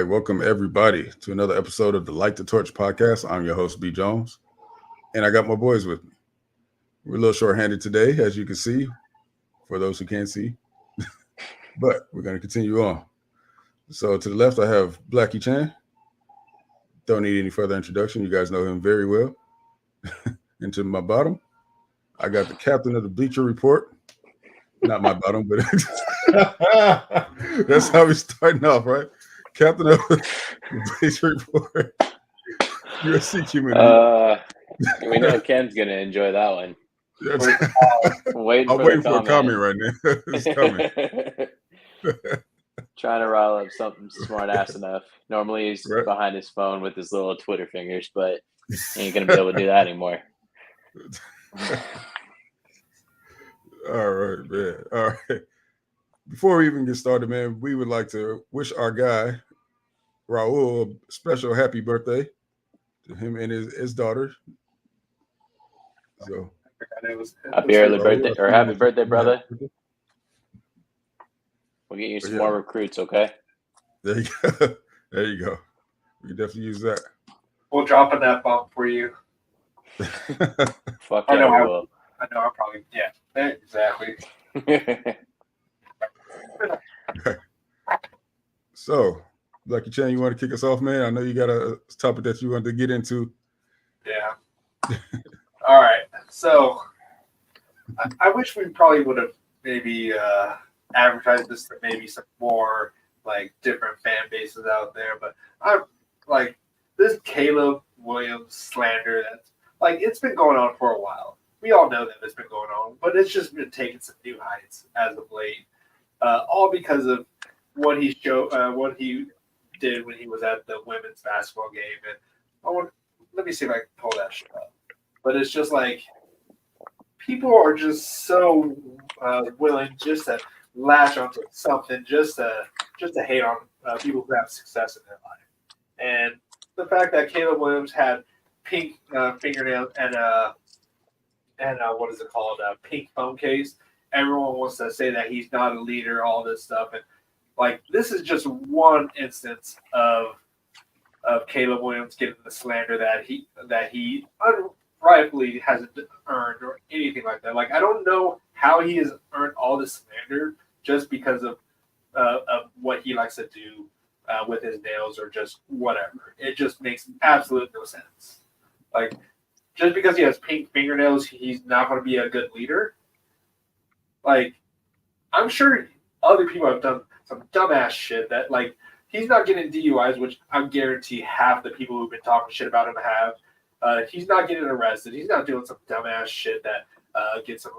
right, welcome everybody to another episode of the Light the Torch podcast. I'm your host, B. Jones, and I got my boys with me. We're a little short-handed today, as you can see, for those who can't see, but we're going to continue on. So to the left, I have Blackie Chan. Don't need any further introduction. You guys know him very well. And to my bottom, I got the captain of the Bleacher Report. Not my bottom, but that's how we're starting off, right? Captain of the Bleacher Report, USC community. We know Ken's gonna enjoy that one. I'm waiting for a comment right now. It's coming. Trying to rile up something smart ass enough. Normally he's behind his phone with his little Twitter fingers, but he ain't gonna be able to do that anymore. All right, man. All right. Before we even get started, man, we would like to wish our guy, Raul, a special happy birthday to him and his daughter. So happy early birthday, or happy birthday, brother. We'll get you some more recruits, okay? There you go. There you go. We can definitely use that. We'll drop an F-bomb for you. Fuck yeah, we will. I know, I'm probably, exactly. So, Blackie Chan, you want to kick us off, man? I know you got a topic that you wanted to get into. Yeah. All right. So, I wish we probably would have maybe advertised this to maybe some more like different fan bases out there, but I'm like this Caleb Williams slander that's like it's been going on for a while. We all know that it's been going on, but it's just been taking some new heights as of late. All because of what he did when he was at the women's basketball game. And let me see if I can pull that shit up. But it's just like people are just so willing just to latch onto something, just to hate on people who have success in their life. And the fact that Caleb Williams had pink fingernails and what is it called? A pink phone case. Everyone wants to say that he's not a leader, all this stuff. And like, this is just one instance of Caleb Williams getting the slander that he rightfully hasn't earned or anything like that. Like, I don't know how he has earned all this slander just because of what he likes to do with his nails or just whatever. It just makes absolute no sense. Like, just because he has pink fingernails, he's not going to be a good leader. Like, I'm sure other people have done some dumbass shit that, like, he's not getting DUIs, which I guarantee half the people who've been talking shit about him have. He's not getting arrested. He's not doing some dumbass shit that gets him,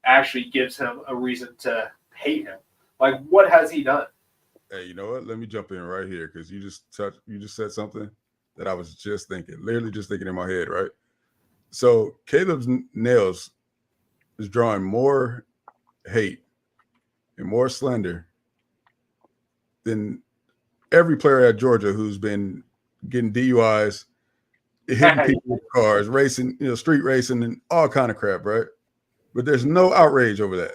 actually gives him a reason to hate him. Like, what has he done? Hey, you know what? Let me jump in right here because you just said something that I was just thinking, literally just thinking in my head, right? So Caleb's nails is drawing more hate and more slander than every player at Georgia who's been getting DUIs, hitting people with cars, racing, street racing and all kind of crap, right? But there's no outrage over that.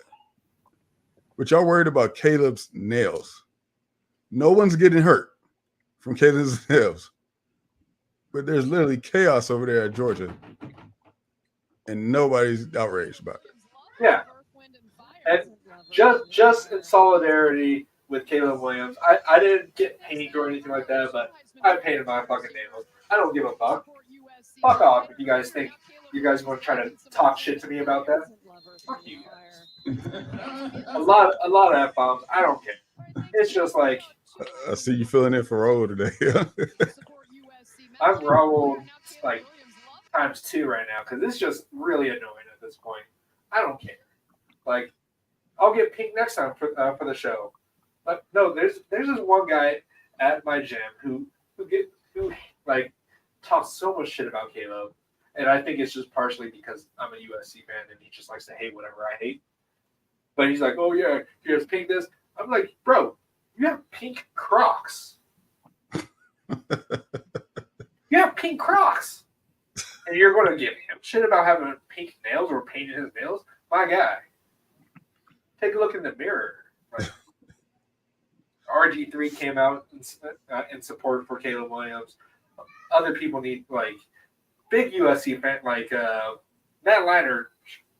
But y'all worried about Caleb's nails. No one's getting hurt from Caleb's nails. But there's literally chaos over there at Georgia. And nobody's outraged about it. Yeah. And just in solidarity with Caleb Williams, I didn't get pink or anything like that, but I painted my fucking nails. I don't give a fuck. Fuck off if you guys think you guys want to try to talk shit to me about that. Fuck you guys. a lot of F-bombs. I don't care. It's just like I see you filling in for Raul today. I'm Raul like times 2 right now because it's just really annoying at this point. I don't care. Like, I'll get pink next time for the show. But no, there's this one guy at my gym who talks so much shit about Caleb, and I think it's just partially because I'm a USC fan and he just likes to hate whatever I hate. But he's like, oh yeah, he has pink this. I'm like, bro, you have pink Crocs. You have pink Crocs. And you're going to give him shit about having pink nails or painting his nails? My guy. Take a look in the mirror. Like, RG3 came out in support for Caleb Williams. Other people need like big USC fan like Matt Leinart.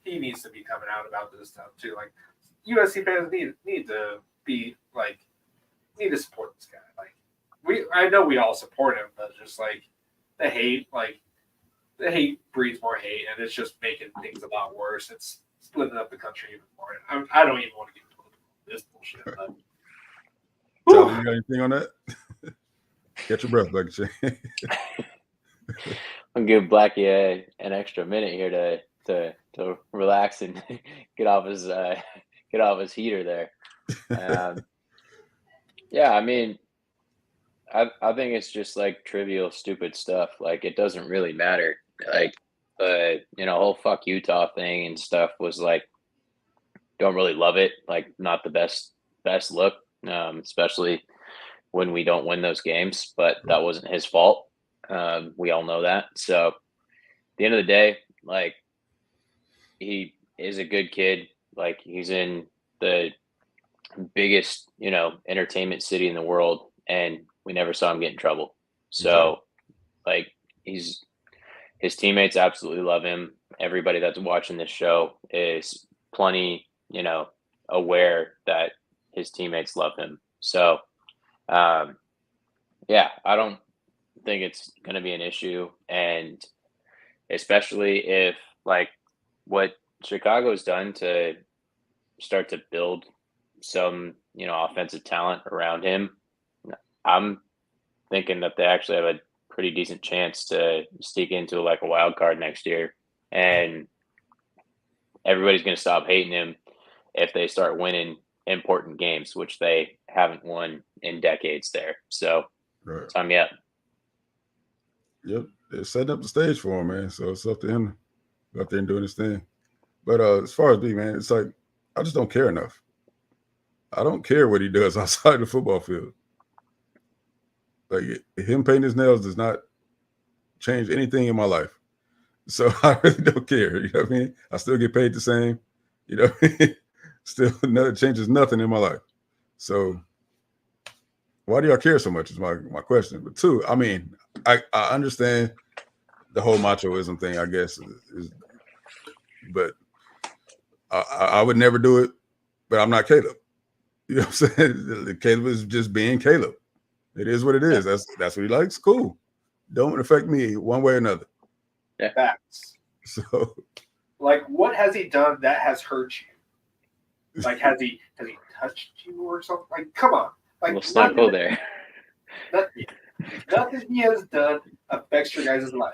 He needs to be coming out about this stuff too. Like USC fans need to be like need to support this guy. Like I know we all support him, but just like the hate breeds more hate, and it's just making things a lot worse. It's splitting up the country even more. I don't even want to get into this bullshit. But Tyler, you got anything on that? Get your breath back, Shane. I'll give Blackie an extra minute here to relax and get off his heater there. Yeah, I mean, I think it's just like trivial, stupid stuff. Like it doesn't really matter. Like the whole fuck Utah thing and stuff was like, don't really love it. Like not the best look, especially when we don't win those games. But that wasn't his fault. We all know that. So at the end of the day, like he is a good kid. Like he's in the biggest, entertainment city in the world, and we never saw him get in trouble. So like his teammates absolutely love him. Everybody that's watching this show is plenty, aware that his teammates love him. So, yeah, I don't think it's going to be an issue. And especially if like what Chicago's done to start to build some, offensive talent around him, I'm thinking that they actually have a pretty decent chance to sneak into like a wild card next year, and everybody's going to stop hating him if they start winning important games, which they haven't won in decades there. So, time yet. Yep, they're setting up the stage for him, man. So it's up to him to go out there and doing his thing. But as far as me, man, it's like I just don't care enough. I don't care what he does outside the football field. Like him painting his nails does not change anything in my life. So I really don't care. You know what I mean? I still get paid the same. You know what I mean? Still changes nothing in my life. So why do y'all care so much is my question. But two, I mean, I understand the whole machoism thing, I guess, but I would never do it, but I'm not Caleb. You know what I'm saying? Caleb is just being Caleb. It is what it is. That's what he likes. Cool. Don't affect me one way or another. Yeah. Facts. So, like, what has he done that has hurt you? Like, has he touched you or something? Like, come on. Like, let's not go there. Nothing he has done affects your guys' life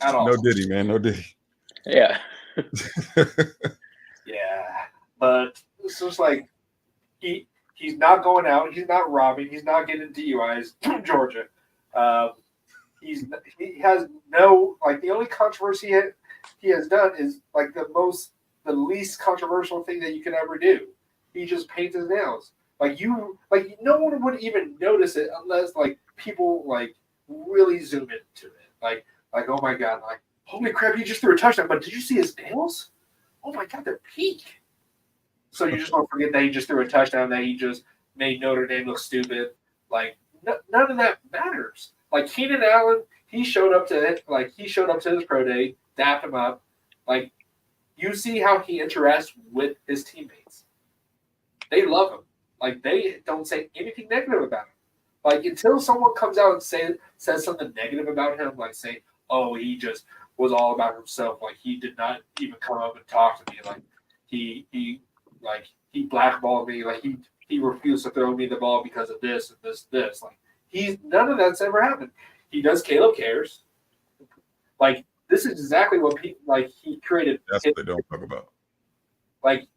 at all. No diddy, man. No diddy. Yeah. Yeah. But it's just like he's not going out. He's not robbing. He's not getting DUIs from Georgia. He has no, like, the only controversy he has done is like the least controversial thing that you could ever do. He just paints his nails. No one would even notice it unless like people like really zoom into it. Like oh my god, like holy crap, he just threw a touchdown. But did you see his nails? Oh my god, they're pink. So you just don't forget that he just threw a touchdown, that he just made Notre Dame look stupid. Like none of that matters. Like Keenan Allen, he showed up to his pro day, dapped him up. Like you see how he interacts with his teammates. They love him. Like they don't say anything negative about him. Like until someone comes out and says something negative about him, like say, oh, he just was all about himself. Like he did not even come up and talk to me. Like he blackballed me. Like he refused to throw me the ball because of this and this. Like none of that's ever happened. He does Caleb Cares. Like this is exactly what he created. That's what they don't talk about. Like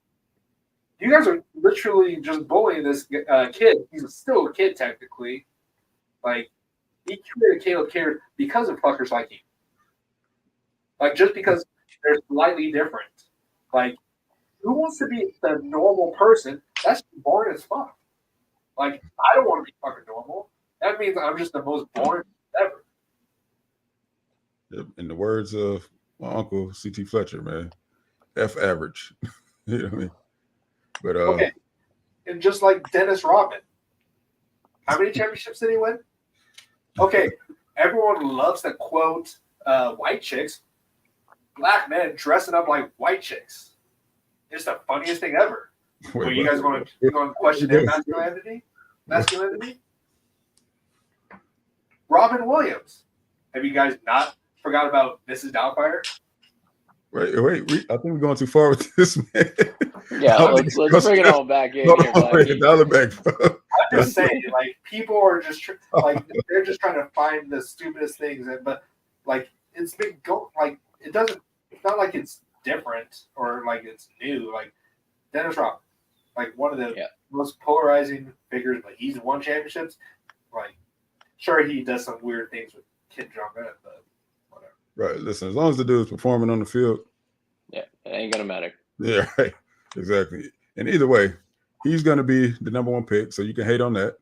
you guys are literally just bullying this kid. He's still a kid technically. Like he created Caleb Cares because of fuckers like you. Like just because they're slightly different. Like who wants to be the normal person? That's boring as fuck. Like I don't want to be fucking normal. That means I'm just the most boring ever. Yep. In the words of my uncle C.T. Fletcher, man, F average. You know what I mean? But okay, and just like Dennis Rodman, How many championships did he win? Okay, everyone loves to quote white chicks. Black men dressing up like white chicks. It's the funniest thing ever. Wait, you guys going to question their masculinity? Robin Williams. Have you guys not forgot about Mrs. Doubtfire? Wait. I think we're going too far with this, man. Yeah, let's bring it all back in here, Blackie. I'm just saying, like, people are just like they're just trying to find the stupidest things, but like it's been it doesn't. It's not like it's different or like it's new. Like Dennis Rodman, like one of the most polarizing figures, but he's won championships. Like, sure, he does some weird things with Kim Jong-un, but whatever. Right. Listen, as long as the dude's performing on the field, yeah, it ain't gonna matter. Yeah, right. Exactly. And either way, he's going to be the number one pick, so you can hate on that.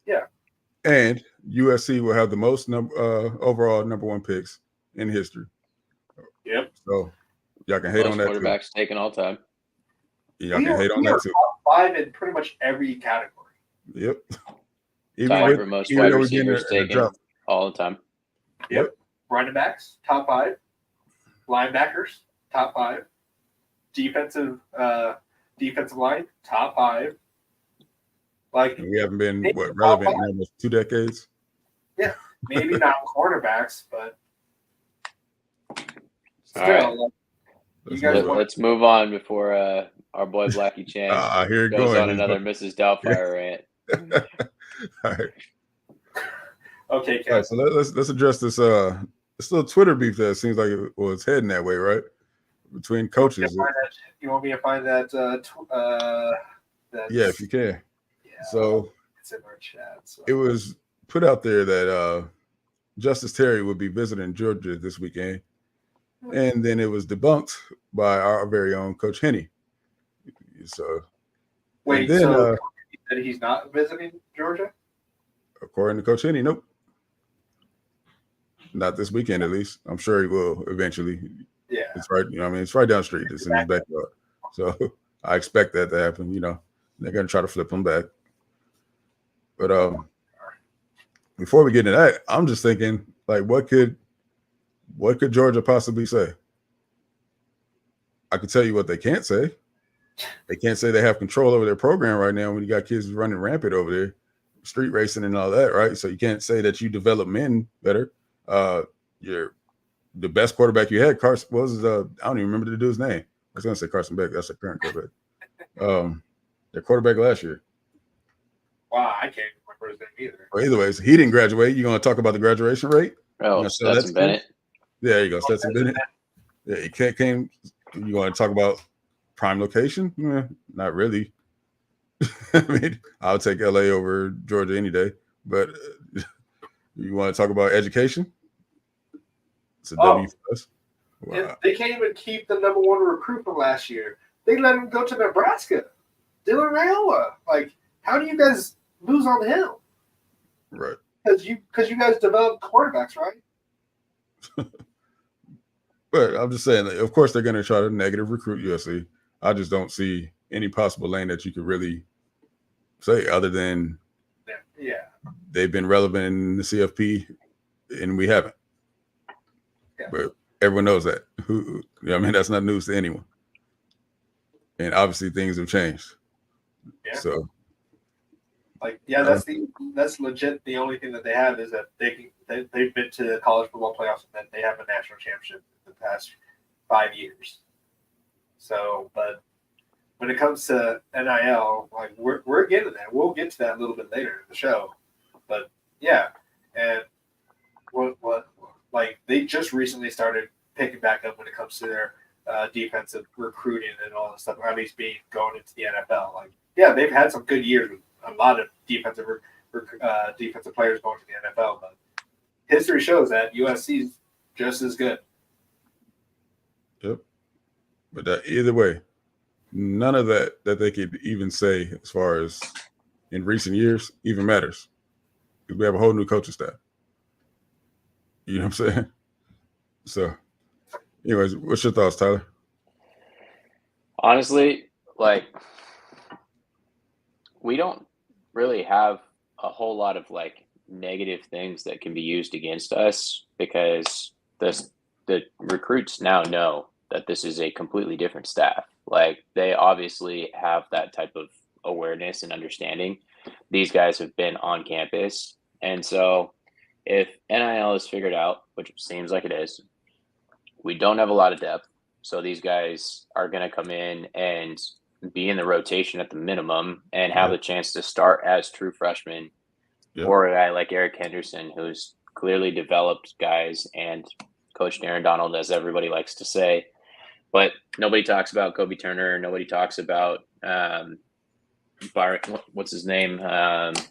Yeah. And USC will have the most overall number one picks in history. Yep. So y'all can hate on that quarterbacks too. taken all time. Y'all can hate on that too. Top 5 in pretty much every category. Yep. Tied for most wide receivers taken all the time. Yep. Running backs, top 5. Linebackers, top 5. Defensive line, top 5. Like, and we haven't been relevant in almost 2 decades. Yeah, maybe not cornerbacks, but still. All right. Let's move on before our boy Blackie Chan goes on another Mrs. Doubtfire rant. All right. Okay, Ken. All right, so let's address this little Twitter beef that seems like it was heading that way, right? Between coaches. You want me to find that? Yeah, if you can. Yeah, so it's in our chat. So. It was put out there that Justice Terry would be visiting Georgia this weekend, and then it was debunked by our very own Coach Henney. So wait, then, so he's not visiting Georgia? According to Coach Henney, nope. Not this weekend, at least. I'm sure he will eventually. Yeah, it's right. You know, it's right down the street. It's in his backyard. So I expect that to happen. You know, they're gonna try to flip him back. But before we get into that, I'm just thinking, like, what could Georgia possibly say? I can tell you what they can't say. They can't say they have control over their program right now when you got kids running rampant over there, street racing and all that, right? So you can't say that you develop men better. You're the best quarterback you had, Carson, was I don't even remember the dude's name. I was gonna say Carson Beck. That's the current quarterback. Their quarterback last year. Wow, I can't remember his name either. Well, either ways, he didn't graduate. You gonna talk about the graduation rate? Oh, Stetson Bennett. Yeah, there you go, Stetson Bennett. Yeah, he came. You want to talk about prime location? Not really. I mean, I'll take LA over Georgia any day. But you want to talk about education? It's a W for us. Wow. They can't even keep the number 1 recruit from last year. They let him go to Nebraska. Dylan Raiola. Like, how do you guys lose on him? Right. Because you guys developed quarterbacks, right? But I'm just saying, of course, they're going to try to negative recruit USC. I just don't see any possible lane that you could really say other than they've been relevant in the CFP and we haven't. Yeah. But everyone knows that. That's not news to anyone. And obviously things have changed. Yeah. So that's legit. The only thing that they have is that they've been to the college football playoffs and that they have a national championship in the past 5 years. So, but when it comes to NIL, like we're getting that. We'll get to that a little bit later in the show. But yeah, and what like they just recently started picking back up when it comes to their defensive recruiting and all that stuff. Or at least going into the NFL. Like, yeah, they've had some good years with a lot of defensive players going to the NFL, but history shows that USC is just as good. Yep. But either way, none of that they could even say as far as in recent years even matters. Because we have a whole new coaching staff. You know what I'm saying? So, anyways, what's your thoughts, Tyler? Honestly, like, we don't really have a whole lot of like negative things that can be used against us because the recruits now know that this is a completely different staff. Like they obviously have that type of awareness and understanding. These guys have been on campus. And so if NIL is figured out, which it seems like it is, we don't have a lot of depth. So these guys are going to come in and be in the rotation at the minimum and have the chance to start as true freshmen. Yep. Or a guy like Eric Henderson, who's clearly developed guys and coached Aaron Donald, as everybody likes to say. But nobody talks about Kobe Turner. Nobody talks about Byron. What's his name? Can't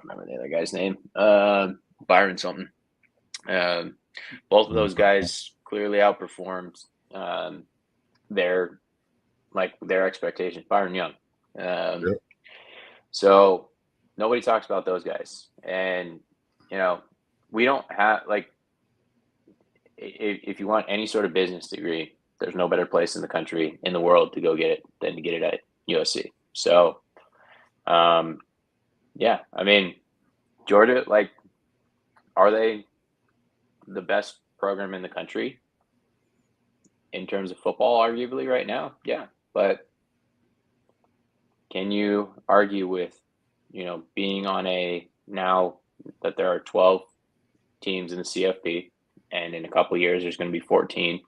remember the other guy's name. Byron something. Both of those guys clearly outperformed their expectations. Byron Young. So nobody talks about those guys, and we don't have like. If you want any sort of business degree, there's no better place in the country, in the world, to go get it than to get it at USC. So, yeah, I mean, Georgia, like, are they the best program in the country in terms of football, arguably right now? Yeah, but can you argue with, being on now that there are 12 teams in the CFP, and in a couple of years there's going to be 14,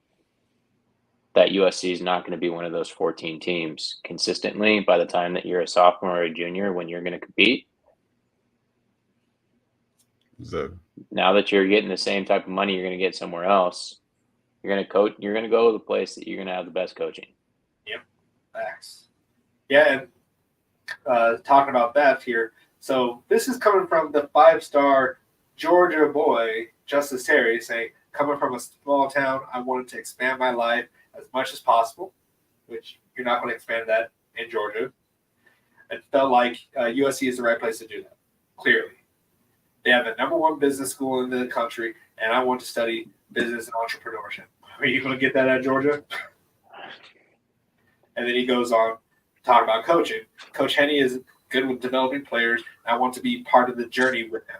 that USC is not going to be one of those 14 teams consistently by the time that you're a sophomore or a junior when you're going to compete? Exactly. Now that you're getting the same type of money you're going to get somewhere else, you're going to coach. You're going to go to the place that you're going to have the best coaching. Yep, facts. Yeah, and talking about that here. So this is coming from the 5-star Georgia boy, Justice Terry, saying, coming from a small town, I wanted to expand my life as much as possible, which you're not going to expand that in Georgia. It felt like USC is the right place to do that, clearly. They have the #1 business school in the country, and I want to study business and entrepreneurship. Are you going to get that at Georgia? And then he goes on to talk about coaching. Coach Henney is good with developing players. And I want to be part of the journey with him.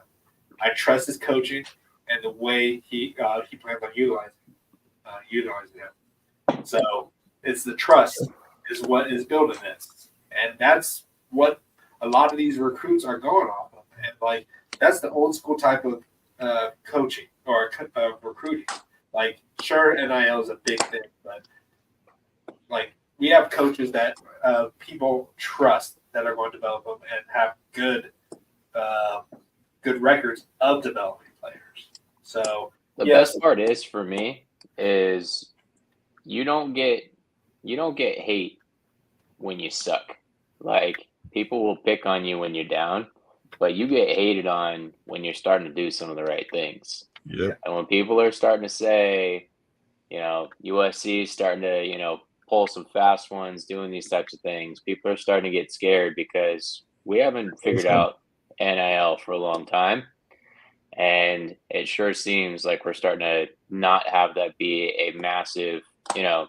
I trust his coaching and the way he plans on utilizing him. So it's the trust is what is building this, and that's what a lot of these recruits are going off of. And like that's the old school type of coaching or recruiting. Like sure, NIL is a big thing, but like we have coaches that people trust that are going to develop them and have good records of developing players. So the best part is for me is you don't get hate when you suck. Like people will pick on you when you're down, but you get hated on when you're starting to do some of the right things. Yep. And when people are starting to say, USC is starting to, pull some fast ones, doing these types of things, people are starting to get scared because we haven't figured out NIL for a long time. And it sure seems like we're starting to not have that be a massive, you're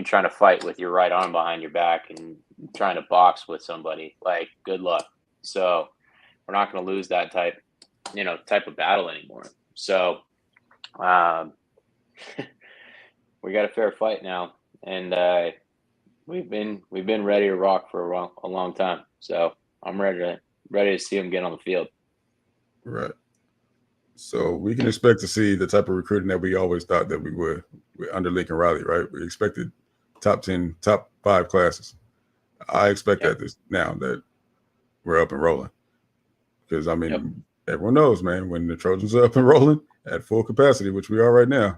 trying to fight with your right arm behind your back and trying to box with somebody. Like, good luck. So we're not going to lose that type of battle anymore. So we got a fair fight now, and we've been ready to rock for a long time. So I'm ready to see them get on the field. Right. So we can expect to see the type of recruiting that we always thought that we would under Lincoln Riley, right? We expected top 10, top 5 classes. I expect that now that we're up and rolling. Because, I mean, everyone knows, man, when the Trojans are up and rolling at full capacity, which we are right now,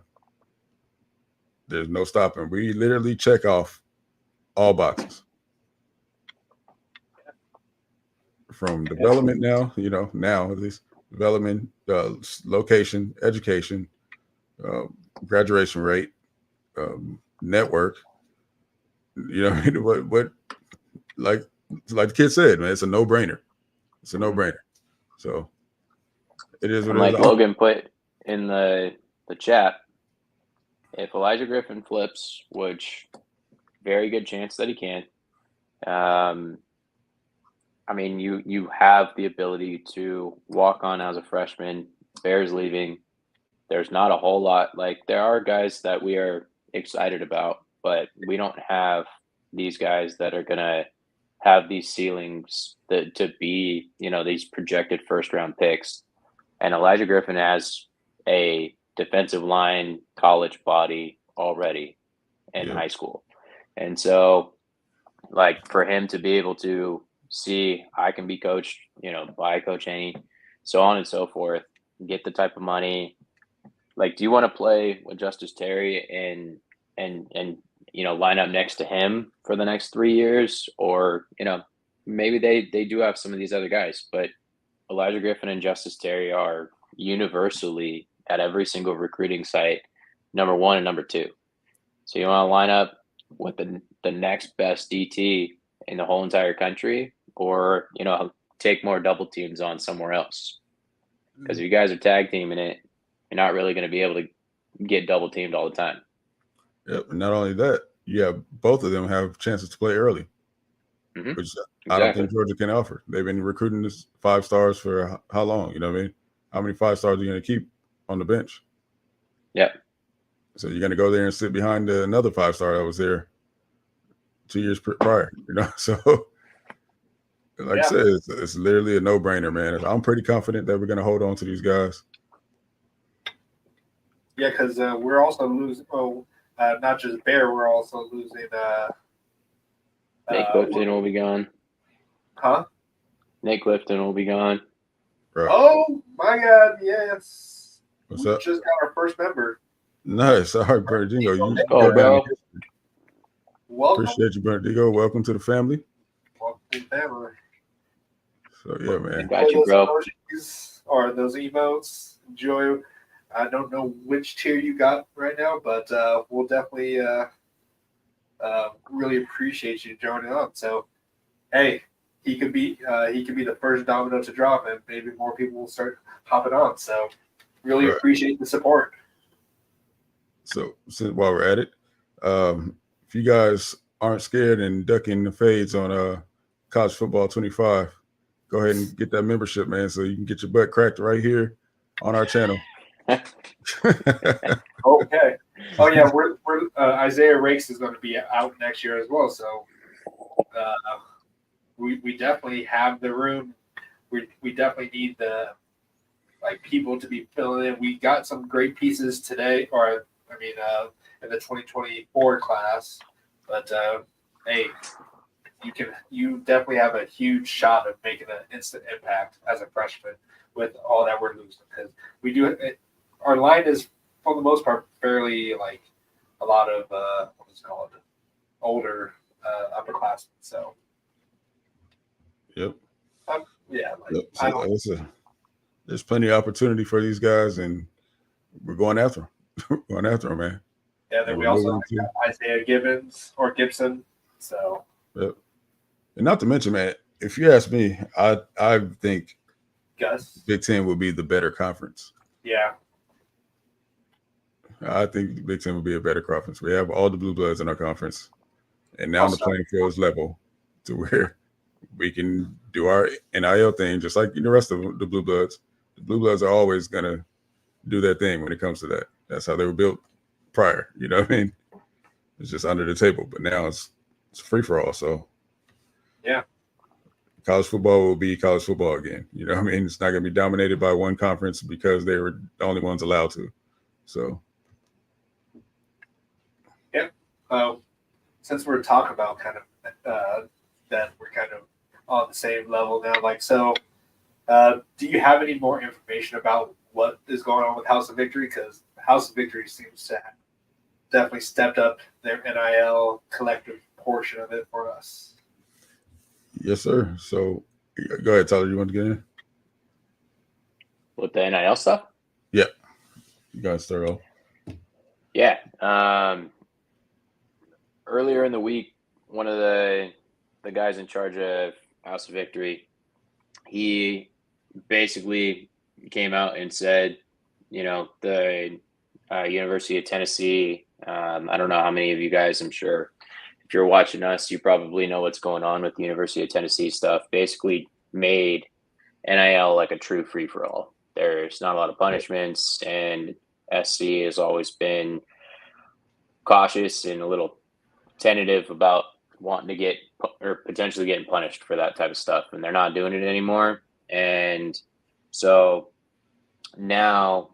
there's no stopping. We literally check off all boxes. From development now at least, development, location, education, graduation rate, network. What like the kid said, man, it's a no-brainer. It's a no-brainer. So it is what it is. Like Logan put in the chat, if Elijah Griffin flips, which very good chance that he can, I mean, you have the ability to walk on as a freshman. Bears leaving. There's not a whole lot. Like, there are guys that we are excited about, but we don't have these guys that are gonna have these ceilings that to be, these projected first round picks. And Elijah Griffin has a defensive line college body already in Yeah. high school. And so, like, for him to be able to see I can be coached, by Coach Haney, so on and so forth, get the type of money. Like, do you want to play with Justice Terry and line up next to him for the next 3 years? Or, maybe they do have some of these other guys, but Elijah Griffin and Justice Terry are universally at every single recruiting site, number one and number two. So you want to line up with the next best DT in the whole entire country, or, take more double teams on somewhere else. Because if you guys are tag teaming it, you're not really going to be able to get double teamed all the time. Yep. And not only that, both of them have chances to play early, Mhm. which I don't think Georgia can offer. They've been recruiting this 5 stars for how long? You know what I mean? How many 5 stars are you going to keep on the bench? Yeah. So you're going to go there and sit behind another 5 star that was there 2 years prior, So, like I said, it's literally a no brainer, man. I'm pretty confident that we're going to hold on to these guys. Yeah, because we're also losing. Oh, not just Bear, we're also losing. Nate Clifton will be gone. Huh? Nate Clifton will be gone. Right. Oh my God! Yes. What's we up? Just got our first member. Nice. All right, Bernardino. You go, bro. Welcome. Appreciate you, Bernardino. Welcome to the family. Welcome to the family. So yeah, man. Got you, bro. Or those emotes. Enjoy. I don't know which tier you got right now, but we'll definitely really appreciate you joining on. So, hey, he could be the first domino to drop, and maybe more people will start hopping on. So, really appreciate the support. So, while we're at it, if you guys aren't scared and ducking the fades on College Football 25, go ahead and get that membership, man, so you can get your butt cracked right here on our channel. Okay. Oh yeah, we're Isaiah Rakes is going to be out next year as well. So we definitely have the room. We definitely need the people to be filling in. We got some great pieces today, in the 2024 class. But hey, you definitely have a huge shot of making an instant impact as a freshman with all that we're losing, because we do it. Our line is, for the most part, fairly a lot of older upperclassmen. So, Yep. Yeah. Yep. So there's plenty of opportunity for these guys, and we're going after them. Going after them, man. Yeah. Then we also got Isaiah Gibson. So. Yep. And not to mention, man, if you ask me, I think Big Ten will be the better conference. Yeah. I think Big Ten will be a better conference. We have all the blue bloods in our conference, and now the playing field is level to where we can do our NIL thing just like the rest of the blue bloods. The blue bloods are always gonna do their thing when it comes to that. That's how they were built prior. You know what I mean? It's just under the table, but now it's free for all. So yeah, college football will be college football again. You know what I mean? It's not gonna be dominated by one conference because they were the only ones allowed to. So. Since we're talking about kind of that we're kind of on the same level now, do you have any more information about what is going on with House of Victory? Because House of Victory seems to have definitely stepped up their NIL collective portion of it for us. Yes, sir. So go ahead, Tyler. You want to get in? With the NIL stuff? Yeah. You guys start off. Yeah. Earlier in the week, one of the guys in charge of House of Victory, he basically came out and said, the University of Tennessee, I don't know how many of you guys, I'm sure, if you're watching us, you probably know what's going on with the University of Tennessee stuff. Basically made NIL like a true free-for-all. There's not a lot of punishments, and SC has always been cautious and a little tentative about wanting to get or potentially getting punished for that type of stuff, and they're not doing it anymore. And so now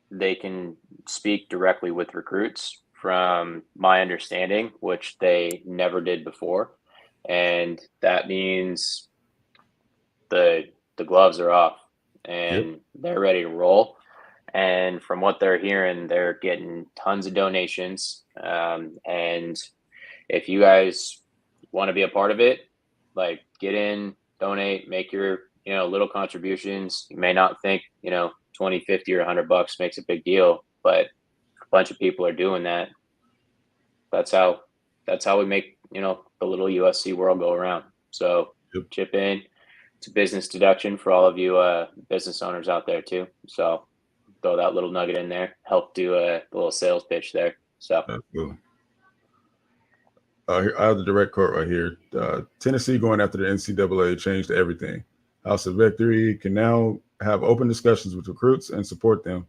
they can speak directly with recruits, from my understanding, which they never did before. And that means the gloves are off and they're ready to roll. And from what they're hearing, they're getting tons of donations. And if you guys want to be a part of it, like, get in, donate, make your, little contributions. You may not think, 20, 50 or $100 makes a big deal, but a bunch of people are doing that. That's how we make, the little USC world go around. So chip in. It's a business deduction for all of you business owners out there too. So throw that little nugget in there, help do a little sales pitch there. So absolutely. I have the direct quote right here. Tennessee going after the NCAA changed everything. House of Victory can now have open discussions with recruits and support them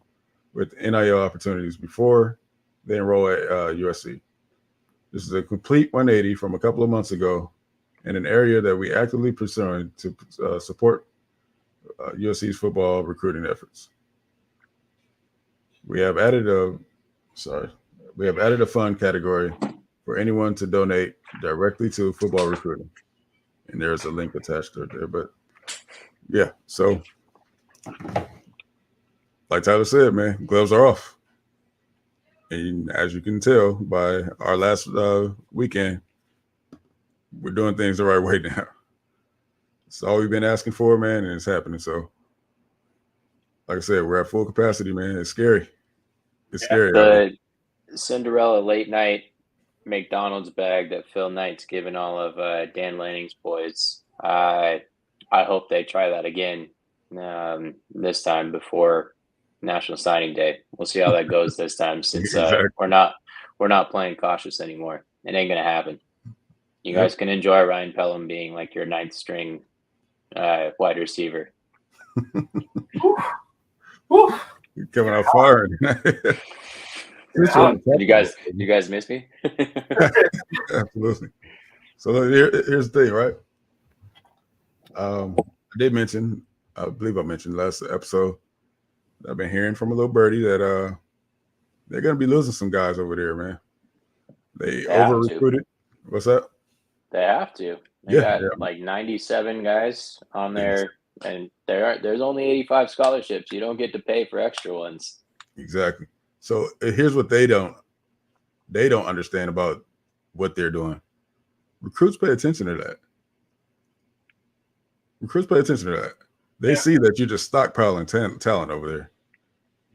with NIL opportunities before they enroll at USC. This is a complete 180 from a couple of months ago in an area that we actively pursuing to support USC's football recruiting efforts. We have added a fund category for anyone to donate directly to football recruiting. And there's a link attached to it there. But yeah, so like Tyler said, man, gloves are off. And as you can tell by our last weekend, we're doing things the right way now. It's all we've been asking for, man, and it's happening. So, like I said, we're at full capacity, man. It's scary. It's scary. The Cinderella late night McDonald's bag that Phil Knight's given all of Dan Lanning's boys. I hope they try that again this time before National Signing Day. We'll see how that goes this time, since Exactly. we're not playing cautious anymore. It ain't gonna happen. You guys can enjoy Ryan Pelham being like your 9th string wide receiver. You're coming out firing. You guys miss me? Absolutely. So here's the thing, right? I did mention, I believe I mentioned last episode, I've been hearing from a little birdie that they're going to be losing some guys over there, man. They over-recruited. What's that? They have to. They got like 97 guys on there, and there's only 85 scholarships. You don't get to pay for extra ones. Exactly. So here's what they don't understand about what they're doing. Recruits pay attention to that. They see that you're just stockpiling talent over there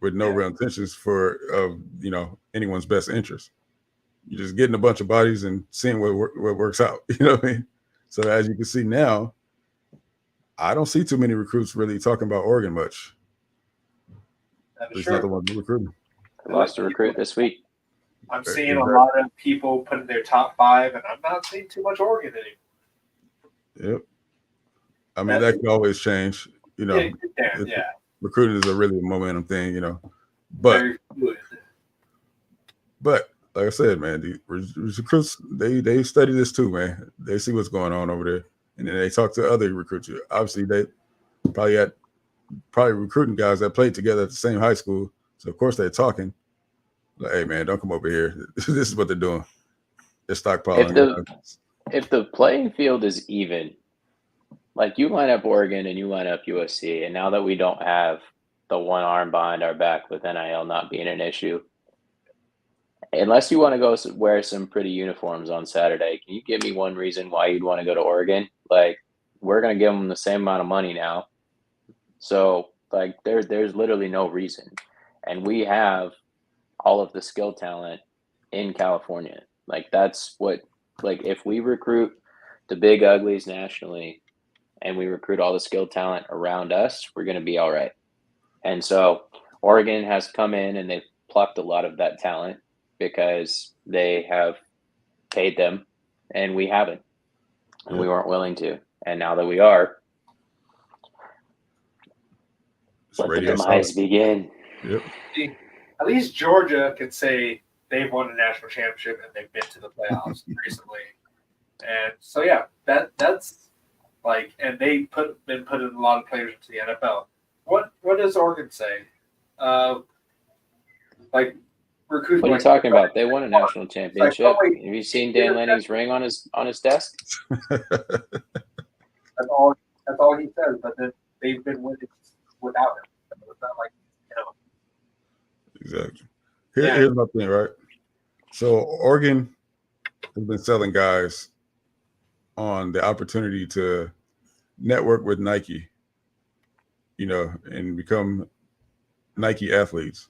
with no real intentions for anyone's best interest. You're just getting a bunch of bodies and seeing what works out. You know what I mean? So as you can see now, I don't see too many recruits really talking about Oregon much. At least not the ones recruiting. I lost a recruit this week. I'm seeing a lot of people putting their top 5, and I'm not seeing too much Oregon anymore. Yep. I mean, that can always change. Recruiting is a really momentum thing, But like I said, man, the recruits, they study this too, man. They see what's going on over there, and then they talk to other recruits. Obviously, they probably recruiting guys that played together at the same high school. So of course they're talking like, "Hey, man, don't come over here. This is what they're doing. They're stockpiling." If the playing field is even, like, you line up Oregon and you line up USC, and now that we don't have the one arm behind our back with NIL not being an issue, unless you want to go wear some pretty uniforms on Saturday, can you give me one reason why you'd want to go to Oregon? Like, we're going to give them the same amount of money now. So, like, there's literally no reason. And we have all of the skill talent in California. Like, that's what, like, if we recruit the big uglies nationally and we recruit all the skill talent around us, we're going to be all right. And so Oregon has come in and they've plucked a lot of that talent because they have paid them and we haven't, and we weren't willing to. And now that we are, let the demise begin. Yep. At least Georgia can say they've won a national championship and they've been to the playoffs recently. And so, yeah, that's like, and they been putting a lot of players into the NFL. What does Oregon say? Like recruits. What are you talking about? They won a national championship. Have you seen Dan Lanning's ring on his desk? That's all he says. But then they've been winning without him. So it's not like, you know. Exactly. Here's my thing, right? So Oregon has been selling guys on the opportunity to network with Nike, you know, and become Nike athletes.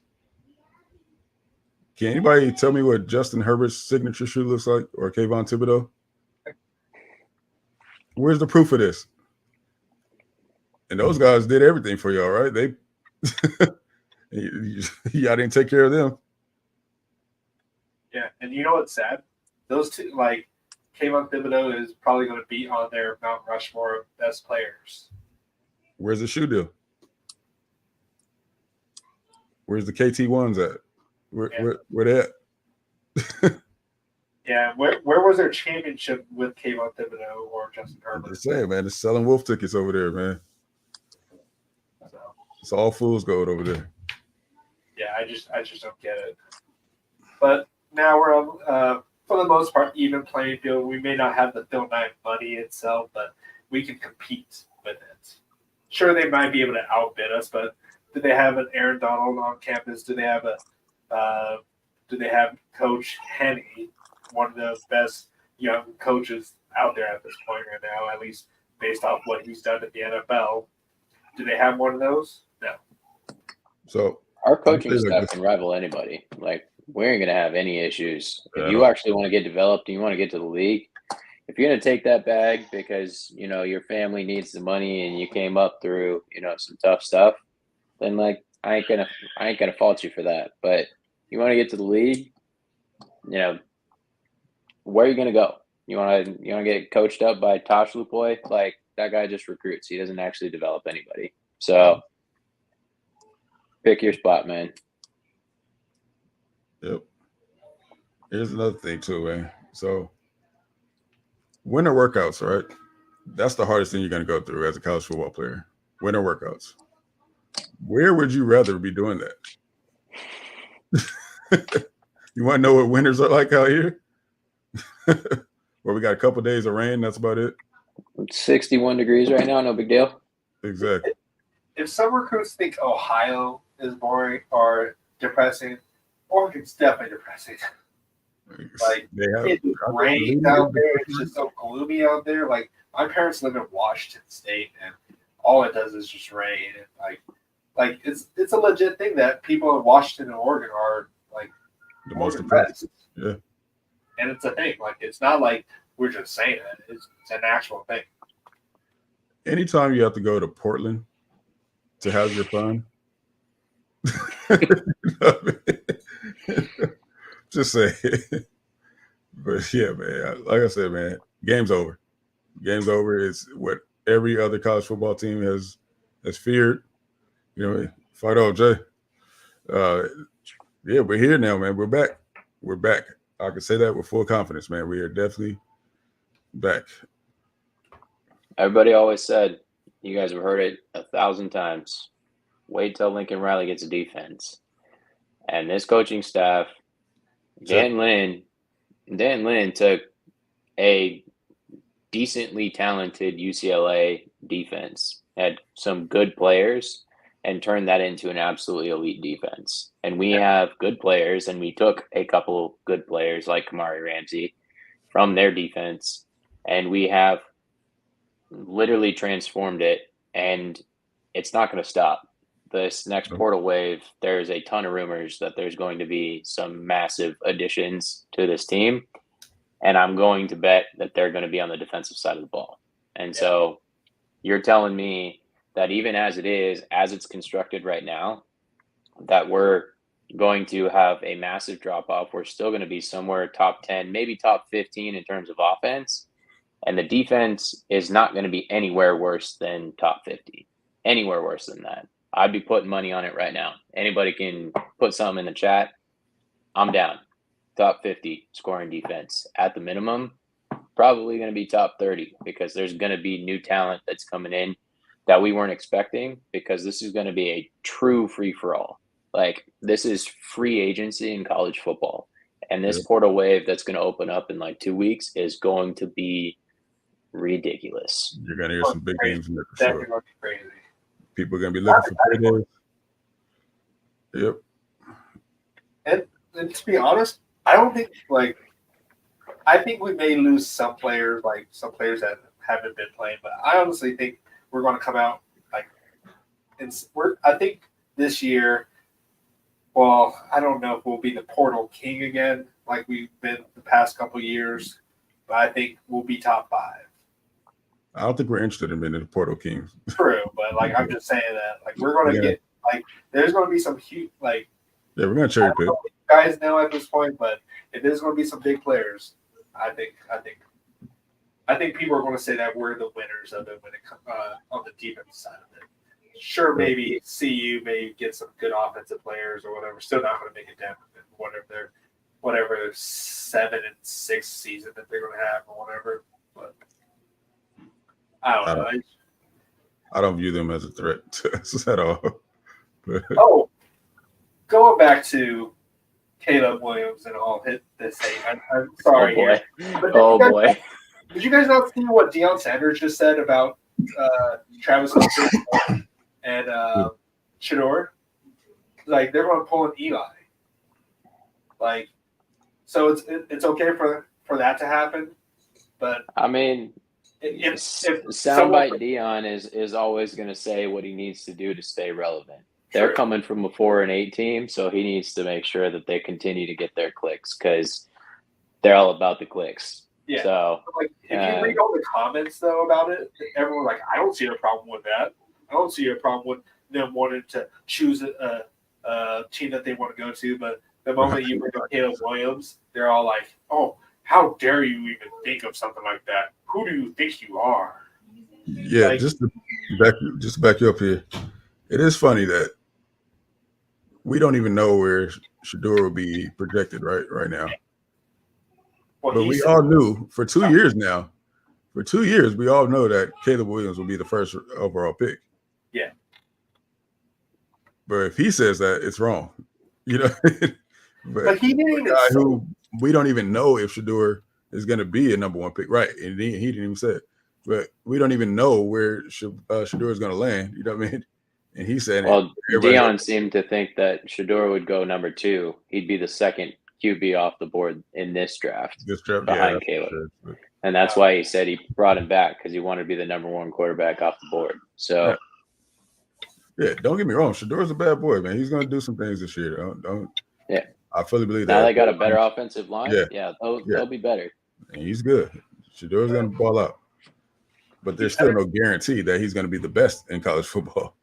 Can anybody tell me what Justin Herbert's signature shoe looks like, or Kayvon Thibodeau? Where's the proof of this? And those guys did everything for y'all, right? They y'all didn't take care of them. Yeah, and you know what's sad? Those two, like, Kayvon Thibodeau is probably going to be on their Mount Rushmore of best players. Where's the shoe deal? Where's the KT1s at? Where they at? Yeah, where was their championship with Kayvon Thibodeau or Justin Herbert? I'm just saying, man, it's selling wolf tickets over there, man. So, it's all fool's gold over there. Yeah, I just don't get it. But now we're on, for the most part, even playing field. We may not have the Phil Knight money itself, but we can compete with it. Sure, they might be able to outbid us, but do they have an Aaron Donald on campus? Do they have Coach Henney, one of the best young coaches out there at this point right now, at least based off what he's done at the NFL? Do they have one of those? No. So our coaching staff can rival anybody. Like, we ain't going to have any issues. If you actually want to get developed and you want to get to the league, if you're going to take that bag because, you know, your family needs the money and you came up through, you know, some tough stuff, then, like, I ain't gonna fault you for that. But you want to get to the league, you know, where are you going to go? You want to get coached up by Tosh Lupoy? Like, that guy just recruits. He doesn't actually develop anybody. So pick your spot, man. Yep. Here's another thing too, man. So winter workouts, right? That's the hardest thing you're going to go through as a college football player. Winter workouts. Where would you rather be doing that? You want to know what winters are like out here? Where we got a couple of days of rain. That's about it. It's 61 degrees right now. No big deal. Exactly. If some recruits think Ohio is boring or depressing, Oregon's definitely depressing. Like, it rains out there. It's just so gloomy out there. Like, my parents live in Washington State, and all it does is just rain. And like it's a legit thing that people in Washington and Oregon are like the most depressed. Yeah. And it's a thing. Like, it's not like we're just saying it. It's an actual thing. Anytime you have to go to Portland to have your fun, just say it. But yeah, man, like I said, man, game's over. Game's over. It's what every other college football team has feared. You know, fight on, Jay. Yeah, we're here now, man. We're back. We're back. I can say that with full confidence, man. We are definitely back. Everybody always said, you guys have heard it 1,000 times, wait till Lincoln Riley gets a defense. And this coaching staff, Dan Lynn took a decently talented UCLA defense, had some good players, and turned that into an absolutely elite defense. And we have good players, and we took a couple good players like Kamari Ramsey from their defense, and we have literally transformed it, and it's not going to stop. This next portal wave, there's a ton of rumors that there's going to be some massive additions to this team, and I'm going to bet that they're going to be on the defensive side of the ball. And so you're telling me that even as it is, as it's constructed right now, that we're going to have a massive drop off. We're still going to be somewhere top 10, maybe top 15 in terms of offense. And the defense is not going to be anywhere worse than top 50, anywhere worse than that. I'd be putting money on it right now. Anybody can put something in the chat. I'm down. Top 50 scoring defense at the minimum. Probably going to be top 30 because there's going to be new talent that's coming in that we weren't expecting, because this is going to be a true free-for-all. Like, this is free agency in college football. And this portal wave that's going to open up in like 2 weeks is going to be ridiculous. You're going to hear some big games in there for Definitely sure. gonna be crazy. People are going to be looking for players. Yep. And to be honest, I think we may lose some players, like some players that haven't been playing, but I honestly think we're going to come out I think this year, well, I don't know if we'll be the portal king again like we've been the past couple years, but I think we'll be top 5. I don't think we're interested in being the portal kings. True, but I'm just saying that we're going to get there's going to be some huge yeah, we're going to cherry pick. You guys know at this point, but if there's going to be some big players, I think people are going to say that we're the winners of it when it comes on the defense side of it. Sure, maybe CU may get some good offensive players or whatever. Still not going to make it down whatever 7-6 season that they're going to have or whatever. But I don't know. I don't view them as a threat to us at all. Oh, going back to Caleb Williams and all hit this hate. I'm sorry here. Oh boy. Did you guys not see what Deion Sanders just said about Travis Hunter and Shador? Like, they're going to pull an Eli. Like, so it's okay for that to happen, but I mean, if soundbite Deion is always going to say what he needs to do to stay relevant. They're coming from a 4-8 team, so he needs to make sure that they continue to get their clicks because they're all about the clicks. Yeah. So, if you read all the comments though about it, everyone's like, I don't see a problem with that. I don't see a problem with them wanting to choose a team that they want to go to. But the moment you bring up Caleb Williams, they're all like, oh, how dare you even think of something like that? Who do you think you are? Yeah, just to back you up here. It is funny that we don't even know where Shador will be projected right now. Well, but we all knew for 2 years now. For 2 years, we all know that Caleb Williams will be the first overall pick. Yeah. But if he says that, it's wrong. You know. but he didn't even say who we don't even know if Shador is going to be a number 1 pick, right? And he didn't even say it. But we don't even know where Shador is going to land. You know what I mean? And he said, well, Deion seemed to think that Shador would go number 2. He'd be the second QB off the board in this draft behind Caleb. Sure. And that's why he said he brought him back, because he wanted to be the number 1 quarterback off the board. So, yeah, don't get me wrong. Shador's a bad boy, man. He's going to do some things this year. Don't. Yeah. I fully believe that. Now they got a better offensive line. Yeah. They'll be better. And he's good. Shador's going to ball out. But there's still no guarantee that he's going to be the best in college football.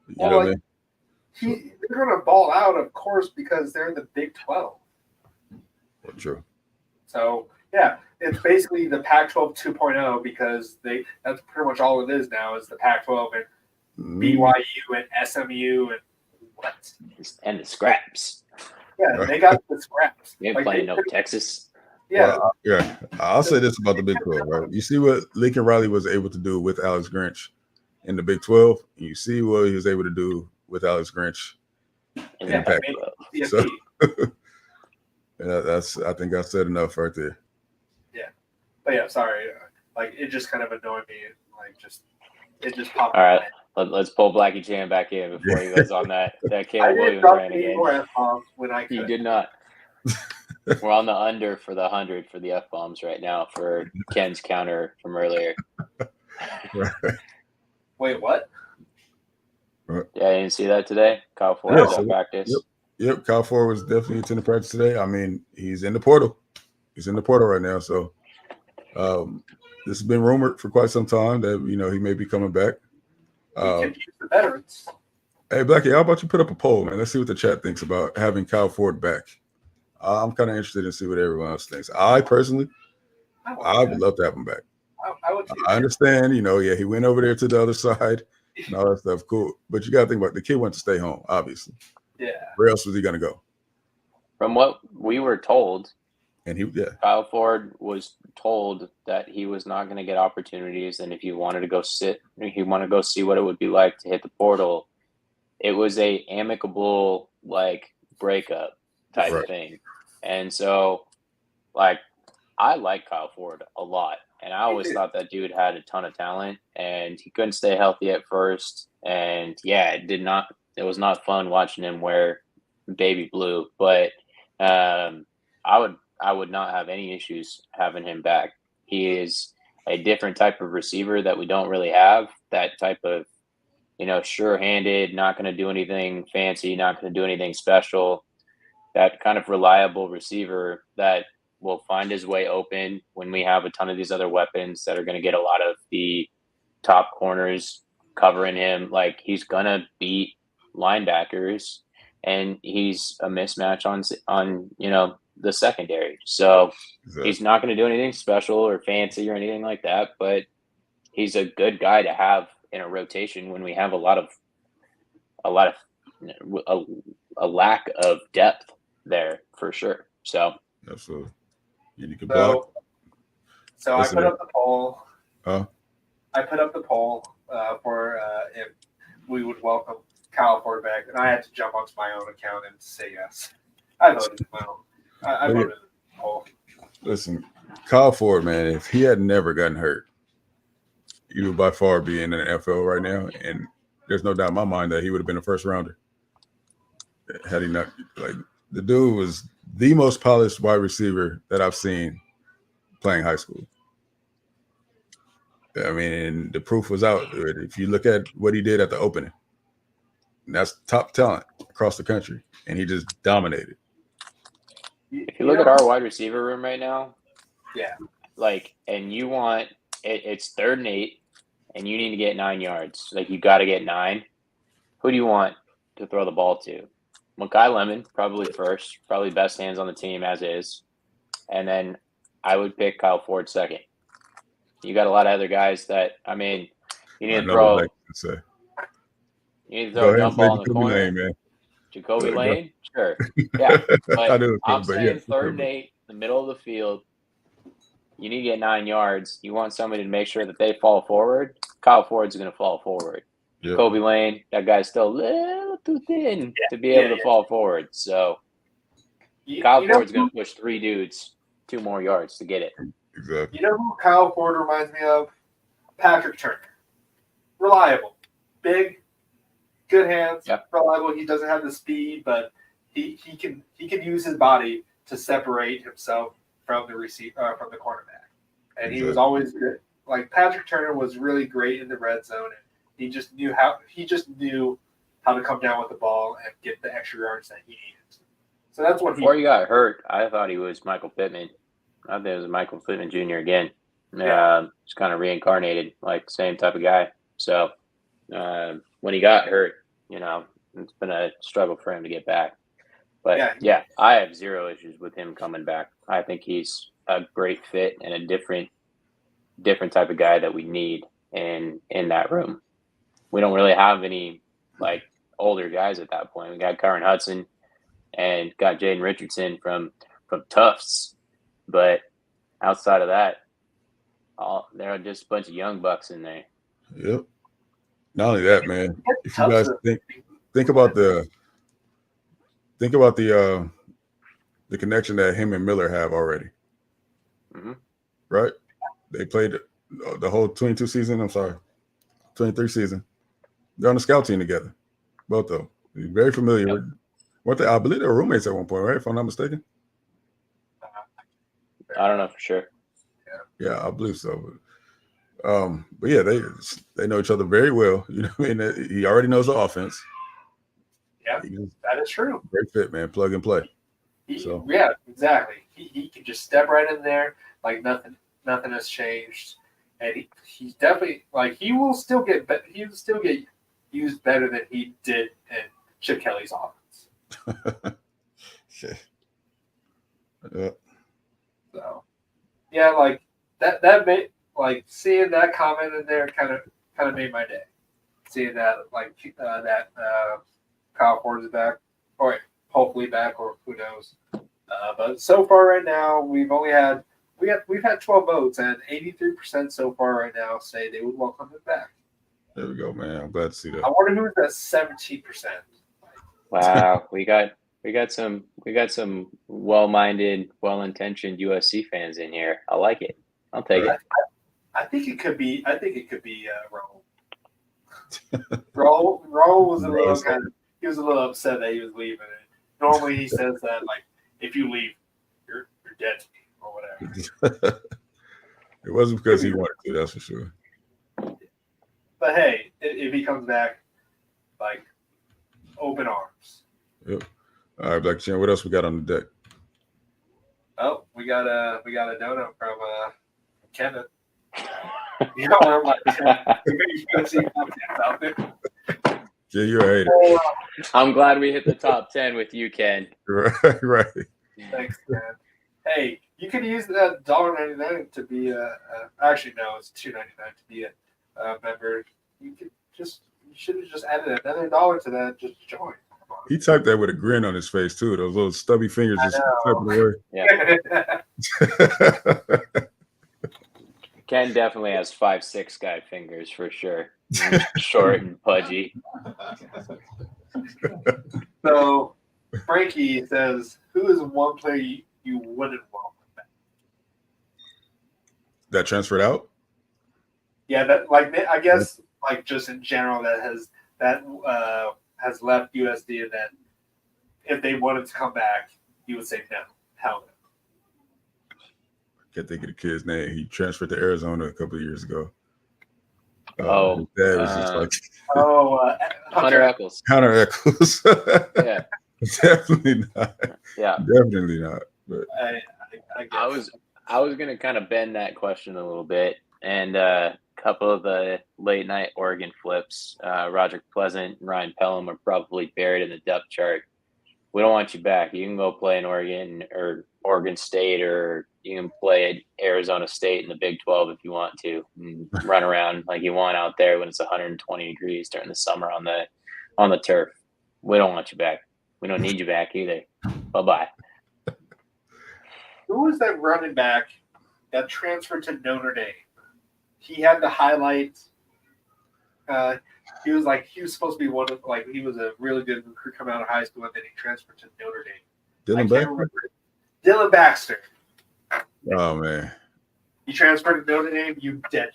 You know what I mean? They're going to ball out, of course, because they're in the Big 12. True. So, yeah, it's basically the Pac-12 2.0 because that's pretty much all it is now is the Pac-12 and BYU and SMU and what? And the scraps. Yeah, they got the scraps. They ain't playing no Texas. Yeah. Well, yeah. I'll say this about the Big 12, right? You see what Lincoln Riley was able to do with Alex Grinch in the Big 12, and you see what he was able to do with Alex Grinch in the Pac-12. So, I think I said enough right there. Yeah. But yeah, sorry. It just kind of annoyed me. It just popped. All right. Let's pull Blackie Chan back in before he goes on that Caleb Williams rant again. He did not. We're on the under for the 100 for the F-bombs right now for Ken's counter from earlier. Wait, what? Yeah, you didn't see that today? Kyle Ford was at practice. Yep, Kyle Ford was definitely attending practice today. I mean, he's in the portal. He's in the portal right now. So this has been rumored for quite some time that, he may be coming back. We can use the veterans. Hey, Blackie, how about you put up a poll, man? Let's see what the chat thinks about having Kyle Ford back. I'm kind of interested in see what everyone else thinks. I personally, I would love to have him back. I would too. I understand, he went over there to the other side and all that stuff. Cool. But you got to think about the kid went to stay home, obviously. Yeah. Where else was he going to go? From what we were told, And Kyle Ford was told that he was not going to get opportunities, and if he wanted to go see what it would be like to hit the portal, it was a amicable breakup type Right. thing. And so, I like Kyle Ford a lot, and I always thought that dude had a ton of talent, and he couldn't stay healthy at first. And it was not fun watching him wear baby blue, but I would not have any issues having him back. He is a different type of receiver that we don't really have. That type of, sure-handed, not going to do anything fancy, not going to do anything special. That kind of reliable receiver that will find his way open when we have a ton of these other weapons that are going to get a lot of the top corners covering him. He's going to beat linebackers, and he's a mismatch on the secondary. So he's not going to do anything special or fancy or anything like that, but he's a good guy to have in a rotation when we have a lack of depth there for sure. So absolutely. You can block. So I put up the poll. Huh? I put up the poll for if we would welcome Kyle Ford back, and I had to jump onto my own account and say yes. I voted my own. I voted the poll. Listen, Kyle Ford, man, if he had never gotten hurt, he would by far be in the NFL right now, and there's no doubt in my mind that he would have been a first rounder. Had he not, the dude was the most polished wide receiver that I've seen playing high school. I mean, the proof was out. If you look at what he did at the opening, that's top talent across the country, and he just dominated. If you look at our wide receiver room right now, yeah, and you want it's 3rd and 8, and you need to get 9 yards. You got to get 9. Who do you want to throw the ball to? Makai Lemon, probably first, probably best hands on the team as is. And then I would pick Kyle Ford second. You got a lot of other guys that, you need to throw. You need to throw a dump ball in the corner. Lane, man. Jacoby Lane? Sure. Yeah. But I'm saying 3rd and 8, the middle of the field. You need to get 9 yards. You want somebody to make sure that they fall forward. Kyle Ford's going to fall forward. Yep. Jacoby Lane, that guy's still a little too thin to be able to fall forward. So Kyle Ford's going to push 3 dudes 2 more yards to get it. Exactly. You know who Kyle Ford reminds me of? Patrick Turner. Reliable. Big. Good hands. Yep. Reliable. He doesn't have the speed, but he can use his body to separate himself from the from the cornerback. And he was always good. Patrick Turner was really great in the red zone, and he just knew how to come down with the ball and get the extra yards that he needed. So that's what Before he got hurt, I thought he was Michael Pittman. I think it was Michael Pittman Jr. again. Just kind of reincarnated, same type of guy. So when he got hurt, it's been a struggle for him to get back. But I have 0 issues with him coming back. I think he's a great fit and a different type of guy that we need in that room. We don't really have any older guys at that point. We got Kyron Hudson and got Jaden Richardson from Tufts, but outside of that, there are just a bunch of young bucks in there. Yep. Not only that, man. If you guys think about the connection that him and Miller have already. Mm-hmm. Right? They played the whole 22 season. I'm sorry, 23 season. They're on the scout team together, both of them. He's very familiar with. Weren't they? I believe they were roommates at one point, right? If I'm not mistaken. I don't know for sure. Yeah, I believe so. But yeah, they know each other very well. You know what I mean? He already knows the offense. Yeah, that is true. Great fit, man. Plug and play. Yeah, exactly. He can just step right in there like nothing has changed, and he's definitely he will still get used better than he did in Chip Kelly's offense. Shit. Yeah. So, yeah, like that made seeing that comment in there kind of made my day. Seeing that Kyle Ford is back, or hopefully back, or who knows. But so far right now, we've had 12 votes, and 83% so far right now say they would welcome him back. There we go, man. I'm glad to see that. I wonder who's that 17%. Wow, we got some well-minded, well-intentioned USC fans in here. I like it. I'll take it. I think it could be Raul. Raul was a little upset that he was leaving. Normally he says that if you leave, you're dead to me or whatever. It wasn't because he wanted to, that's for sure. But hey, if he comes back, open arms. Yep. All right, Black Chin, what else we got on the deck? Oh, we got a donut from Kevin. You know, I'm like, out there. Yeah, you're a hater. I'm glad we hit the top 10 with you, Ken. Right. Thanks, man. Hey, you could use that $1.99 to be actually no, it's $2.99 to be a member. You should have just added another $1 to that just to join. He typed that with a grin on his face too. Those little stubby fingers just typing away. Yeah. Ken definitely has 5'6" guy fingers for sure. Short and pudgy. So Frankie says, "Who is one player you wouldn't welcome back?" That transferred out? Yeah, that I guess just in general that has left USD, and that if they wanted to come back, you would say no, hell no. Can't think of the kid's name. He transferred to Arizona a couple of years ago. His dad was just like Hunter Echols. Hunter Echols. Yeah, definitely not. Yeah, definitely not. But I was gonna kind of bend that question a little bit, and a couple of the late night Oregon flips, Roderick Pleasant and Ryan Pelham are probably buried in the depth chart. We don't want you back. You can go play in Oregon or Oregon State, or you can play at Arizona State in the Big 12 if you want to, and run around like you want out there when it's 120 degrees during the summer on the turf. We don't want you back. We don't need you back either. Bye-bye. Who was that running back that transferred to Notre Dame? He had the highlights. He was supposed to be one of he was a really good recruit coming out of high school, and then he transferred to Notre Dame. Dylan Baxter. Oh man. He transferred to Notre Dame, you dead.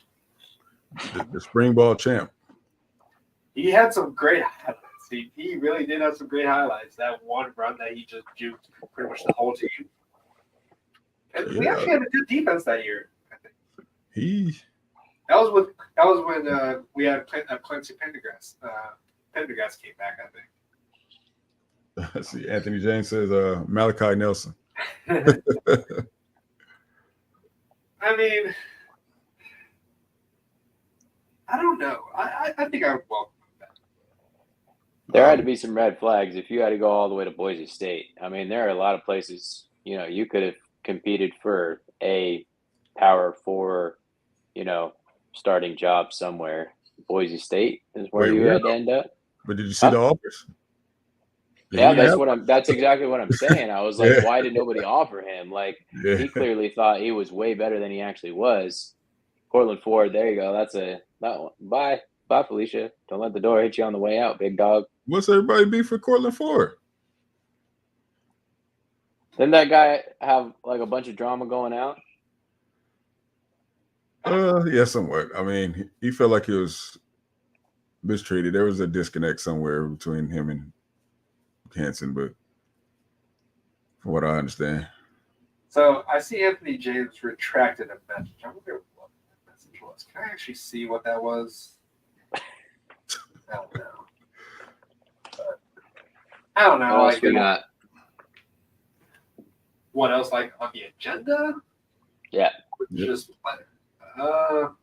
The spring ball champ. He had some great highlights. He really did have some great highlights. That one run that he just juked pretty much the whole team. And we actually had a good defense that year, I think. That was when we had Clancy Pendergast. Pendergast came back, I think. See, Anthony James says Malachi Nelson. I mean, I don't know. I think I would welcome that. There had to be some red flags if you had to go all the way to Boise State. I mean, there are a lot of places, you could have competed for a Power 4, starting job somewhere. Boise State is where you had to end up. But did you see the offers? Yeah, that's exactly what I'm saying. I was like, why did nobody offer him? He clearly thought he was way better than he actually was. Cortland Ford, there you go. That's that one. Bye, Felicia. Don't let the door hit you on the way out, big dog. What's everybody be for Cortland Ford? Didn't that guy have a bunch of drama going out? Yeah, somewhat. I mean, he felt like he was mistreated. There was a disconnect somewhere between him and Hansen, but from what I understand. So I see Anthony James retracted a message. I wonder what that message was. Can I actually see what that was? I don't know. But, I don't know. What else we got? What else on the agenda? Yeah. Just well,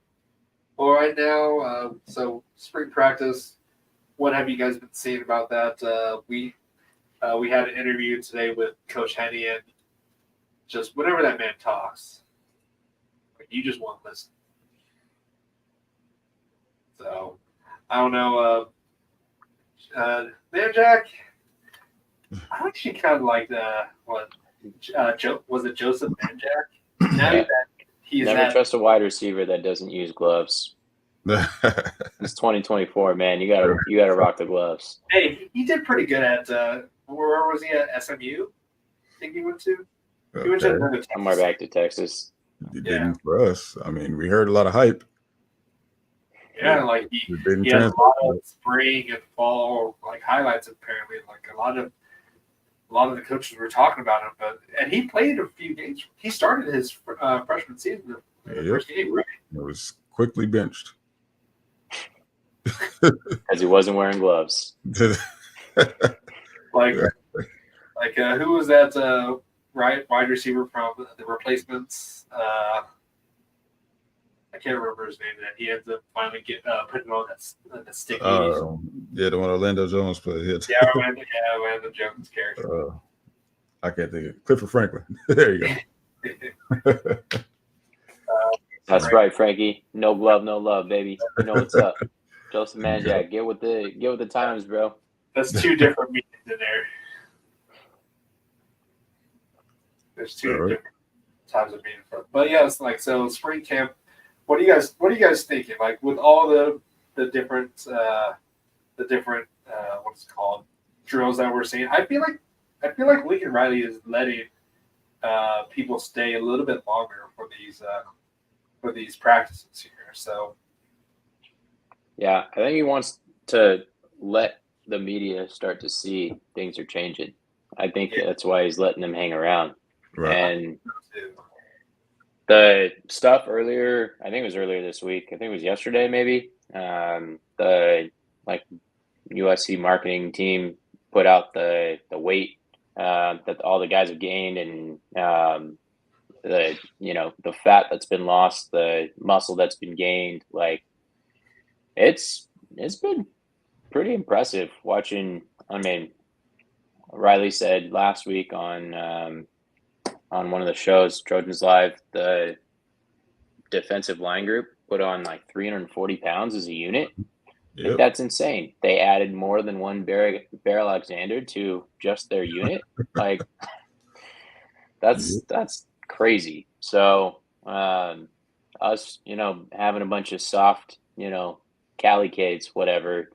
right now, so spring practice, what have you guys been saying about that? We had an interview today with Coach Henny, and just whenever that man talks, like, you just want to listen. So I don't know, man, Jack. I actually kind of like was it Joseph Manjack? Now Yeah. that he's Never trust a wide receiver that doesn't use gloves. It's 2024, man. You gotta rock the gloves. Hey, he did pretty good at where was he at? SMU? I think he went to. He went to another Texas. Somewhere back to Texas. He didn't for us. I mean, we heard a lot of hype. Yeah, like he had a lot of spring and fall like highlights apparently. Like a lot of the coaches were talking about him, and he played a few games. He started his freshman season the first game, right? It was quickly benched because he wasn't wearing gloves. Like who was that wide receiver from the replacements? I can't remember his name. That he ends up finally putting on that sticky. Yeah, the one Orlando Jones played. Orlando Jones character. I can't think of it. Clifford Franklin. There you go. That's right, Frankie. No glove, no love, baby. You know what's up. Joseph Manjack, get with the times, bro. That's two different meanings in there. There's two different types of meaning for it. But yeah, it's like so spring camp. What are you guys thinking? Like with all the different what's it called drills that we're seeing? I feel like Lincoln Riley is letting people stay a little bit longer for these practices here. So yeah, I think he wants to let the media start to see things are changing. I think that's why he's letting them hang around. Right. And the stuff earlier, I think it was earlier this week. I think it was yesterday, maybe. The USC marketing team put out the weight that all the guys have gained, and the fat that's been lost, the muscle that's been gained. Like it's been pretty impressive watching. I mean, Riley said last week on one of the shows, Trojans Live, the defensive line group put on like 340 pounds as a unit. Yep. I think that's insane. They added more than one Bear Alexander to just their unit. Like that's crazy. So us, having a bunch of soft, calicates, whatever,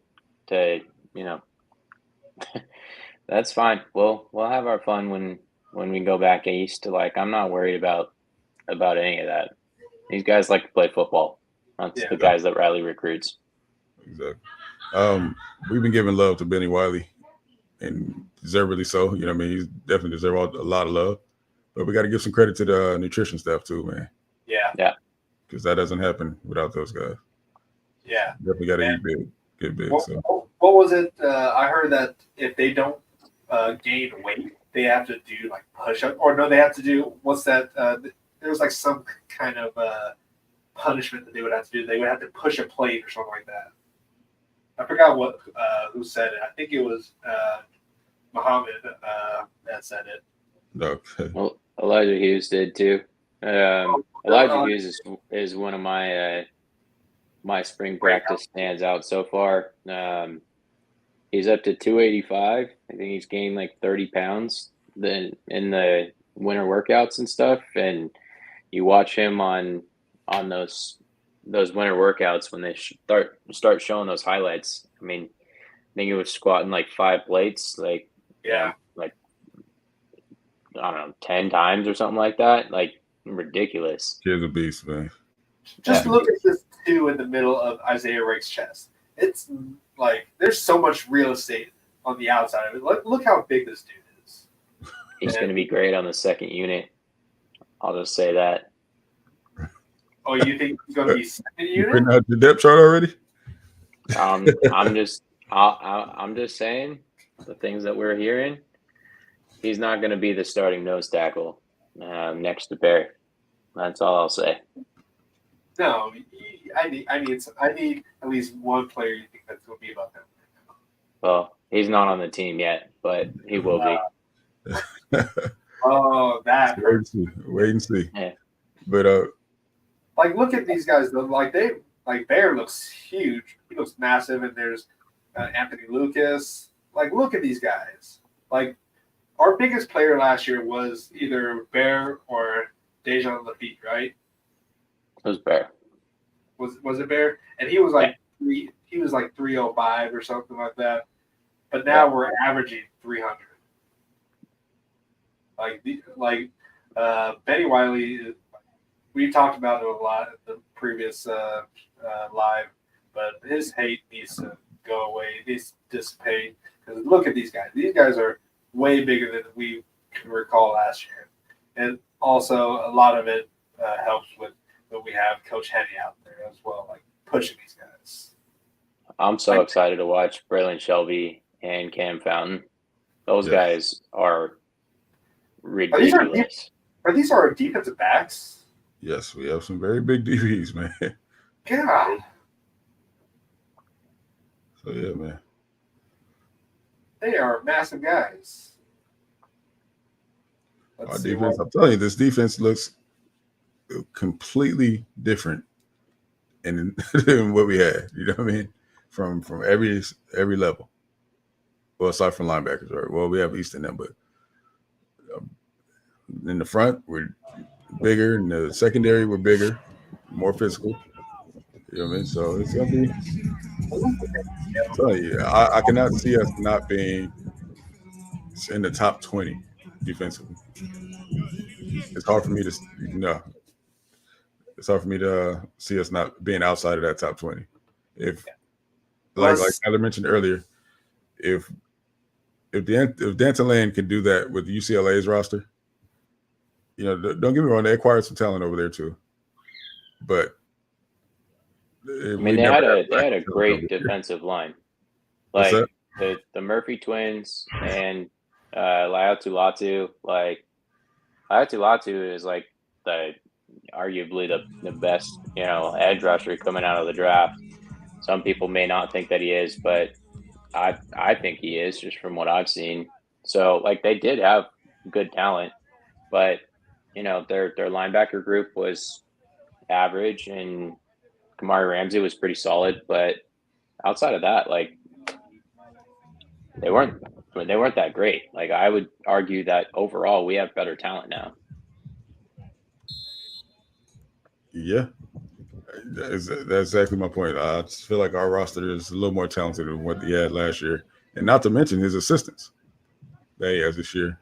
to, that's fine. We'll have our fun when we go back east. Like, I'm not worried about any of that. These guys like to play football. That's the guys that Riley recruits. Exactly. We've been giving love to Benny Wiley, and deservedly so. You know what I mean? He's definitely deserves a lot of love. But we got to give some credit to the nutrition staff too, man. Yeah. Because that doesn't happen without those guys. Yeah. Definitely got to eat big, get big. What was it? I heard that if they don't gain weight, they have to do like push up, or no, they have to do what's that? There was like some kind of punishment that they would have to do. They would have to push a plate or something like that. I forgot who said it. I think it was Muhammad that said it. Okay. Well, Elijah Hughes did too. Elijah Hughes is one of my my spring practice stands out so far. He's up to 285. I think he's gained like 30 pounds in the winter workouts and stuff. And you watch him on those winter workouts when they start showing those highlights. I mean, I think he was squatting like 5 plates, like like I don't know, 10 times or something like that. Like ridiculous. Kid's a beast, man. Just look at this two in the middle of Isaiah Rake's chest. It's like there's so much real estate on the outside of it. Look how big this dude is. He's going to be great on the second unit. I'll just say that. Oh, you think he's going to be second unit? You printing out your depth chart already? I'm just saying the things that we're hearing. He's not going to be the starting nose tackle next to Bear. That's all I'll say. No, I need at least one player you think that's going to be above him. Well, he's not on the team yet, but he will be. Oh, that Wait and see. Wait and see. Yeah. But like look at these guys though. Like Bear looks huge. He looks massive, and there's Anthony Lucas. Like look at these guys. Like our biggest player last year was either Bear or Deion Sanders, right? It was Bear. Was it Bear? And he was like he was like 305 or something like that. But now we're averaging 300. Benny Wiley, we talked about it a lot at the previous live, but his hate needs to go away. It needs to dissipate. Because look at these guys. These guys are way bigger than we can recall last year. And also, a lot of it helps with that we have Coach Henny out there as well, like pushing these guys. I'm so excited to watch Braylon Shelby and Cam Fountain. Those guys are ridiculous. Are these our defensive backs? yes, we have some very big DBs, man. God. So yeah, man. They are massive guys. Our defense, I'm telling you, this defense looks completely different than what we had. You know what I mean? From every level. Well, aside from linebackers, right? Well, we have Easton them, but in the front we're bigger. In the secondary we're bigger, more physical. You know what I mean? So it's gonna be. I'm telling you, I cannot see us not being in the top 20 defensively. It's hard for me to It's hard for me to see us not being outside of that top 20. If like Tyler mentioned earlier, if Danton Lane can do that with UCLA's roster, you know, don't get me wrong, they acquired some talent over there too. But I mean, they had a great defensive line, like the Murphy twins and Laiatu Latu. Like Laiatu Latu is like arguably the best, you know, edge rusher coming out of the draft. Some people may not think that he is, but I think he is just from what I've seen. So like they did have good talent, but you know their linebacker group was average, and Kamari Ramsey was pretty solid. But outside of that, like they weren't that great. Like I would argue that overall we have better talent now. Yeah, that's exactly my point. I just feel like our roster is a little more talented than what he had last year, and not to mention his assistants that he has this year,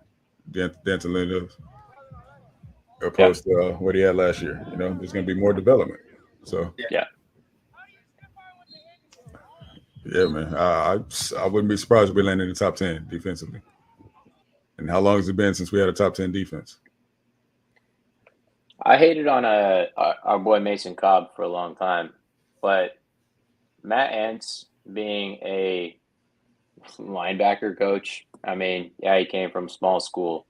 Danton Lane, opposed to what he had last year. You know, there's going to be more development. So yeah, man, I wouldn't be surprised if we landed in the top 10 defensively. And how long has it been since we had a top 10 defense? I hated on our boy Mason Cobb for a long time, but Matt Entz being a linebacker coach, I mean, yeah, he came from small school,